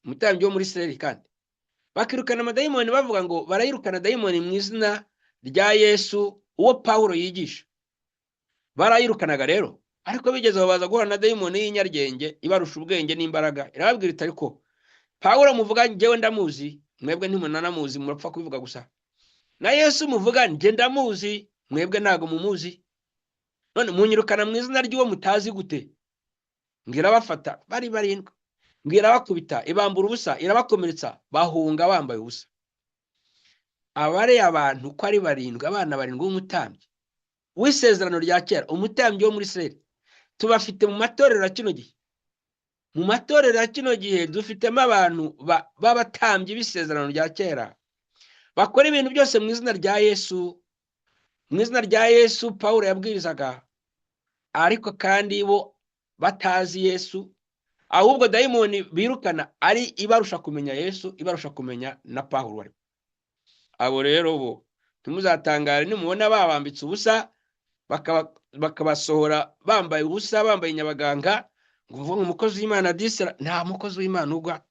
umutambyi wo muri Isirayeli, kandi bakirukana amadayimoni bavuga ngo barayirukana dayimoni mu izina rya Yesu uwo Pawulo yigisha. Barayirukanaga rero, ariko bigeze baza guhura na dayimoni y'inyaryenge ibarusha ubwenge n'imbaraga, irababwira iti ariko Pawulo muvuga njyewe ndamuzi, mwebwe ntimunanamuzi, murapfa kubivuga gusa. Na Yesu muvuga nje ndamuzi, mwebwe ntago mumuzi. None munyirukana mu izina ry'uwo mutazi gute? Ngira bafata bari 7, ngira bakubita, ibambura ubusa, irabakomeretsa, bahunga bambaye ubusa. Abare abantu ko ari 7, abana 7 b'umutambyi w'isezerano rya kera, umutambyi wo muri Isirayeli, tubafite mu matorero ya kino gihe. Mu matorero ya kino gihe dufitemo abantu b'abatambyi b'isezerano rya kera, bakora ibintu byose mu izina rya Yesu, mu izina rya Yesu Pawulo yabwirizaga, ariko kandi bo batazi Yesu, ahubwo dayimoni birukana ari ibarusha kumenya Yesu, ibarusha kumenya na Pawulo wari. Abo rero bo tumuzatangara nimubona babambitse ubusa, bakabasohora bambaye ubusa, bambaye nyabaganga, ngo mvuga umukozi w'Imana disera. Nta mukozi w'Imana ugwa.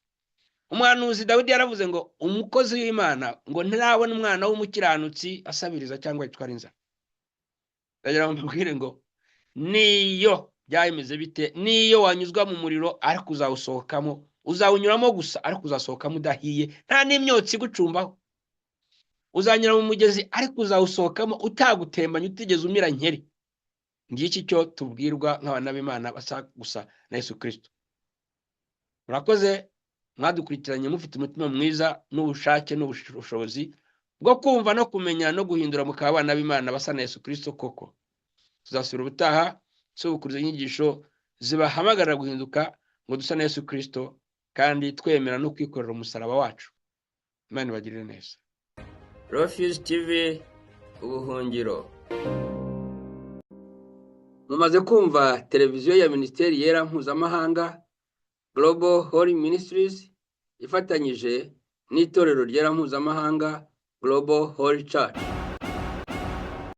Umuhanuzi Dawidi yaravuze ngo umukozi w'Imana ngo ntirabona umwana w'umukiranutsi asabiriza cyangwa yitwara inzara. Ndagira ngo mbwire ngo niyo byayemeze bite, niyo wanyuzwa mu muriro ariko uzawusohokamo, uzawunyuramo gusa ariko uzasohokamo udahiye, nta n'imyotsi gucumbaho. Uzanyura mu mugezi ariko uzawusohokamo utagutembanye, utigeze umira nkeri. Ngiki cyo tubwirwa nk'abana b'Imana basa gusa na Yesu Kristo. Murakoze mwadukurikiranye mufite umutima mwiza n'ubushake n'ubushobozi bwo kumva no kumenya no guhindura mukaba abana b'Imana basa na Yesu Kristo koko. Tuzasubira ubutaha sobukuruza inyigisho zibahamagarira guhinduka ngo dusa na Yesu Kristo, kandi twemera no kwikorera umusaraba wacu. Imana ibagirire neza. Refuge TV, ubuhungiro. Mumaze kumva televiziyo ya Minisiteri Yera Mpuzamahanga Global Holy Ministries ifatanyije n'itorero ryera mpuzamahanga Global Holy Church.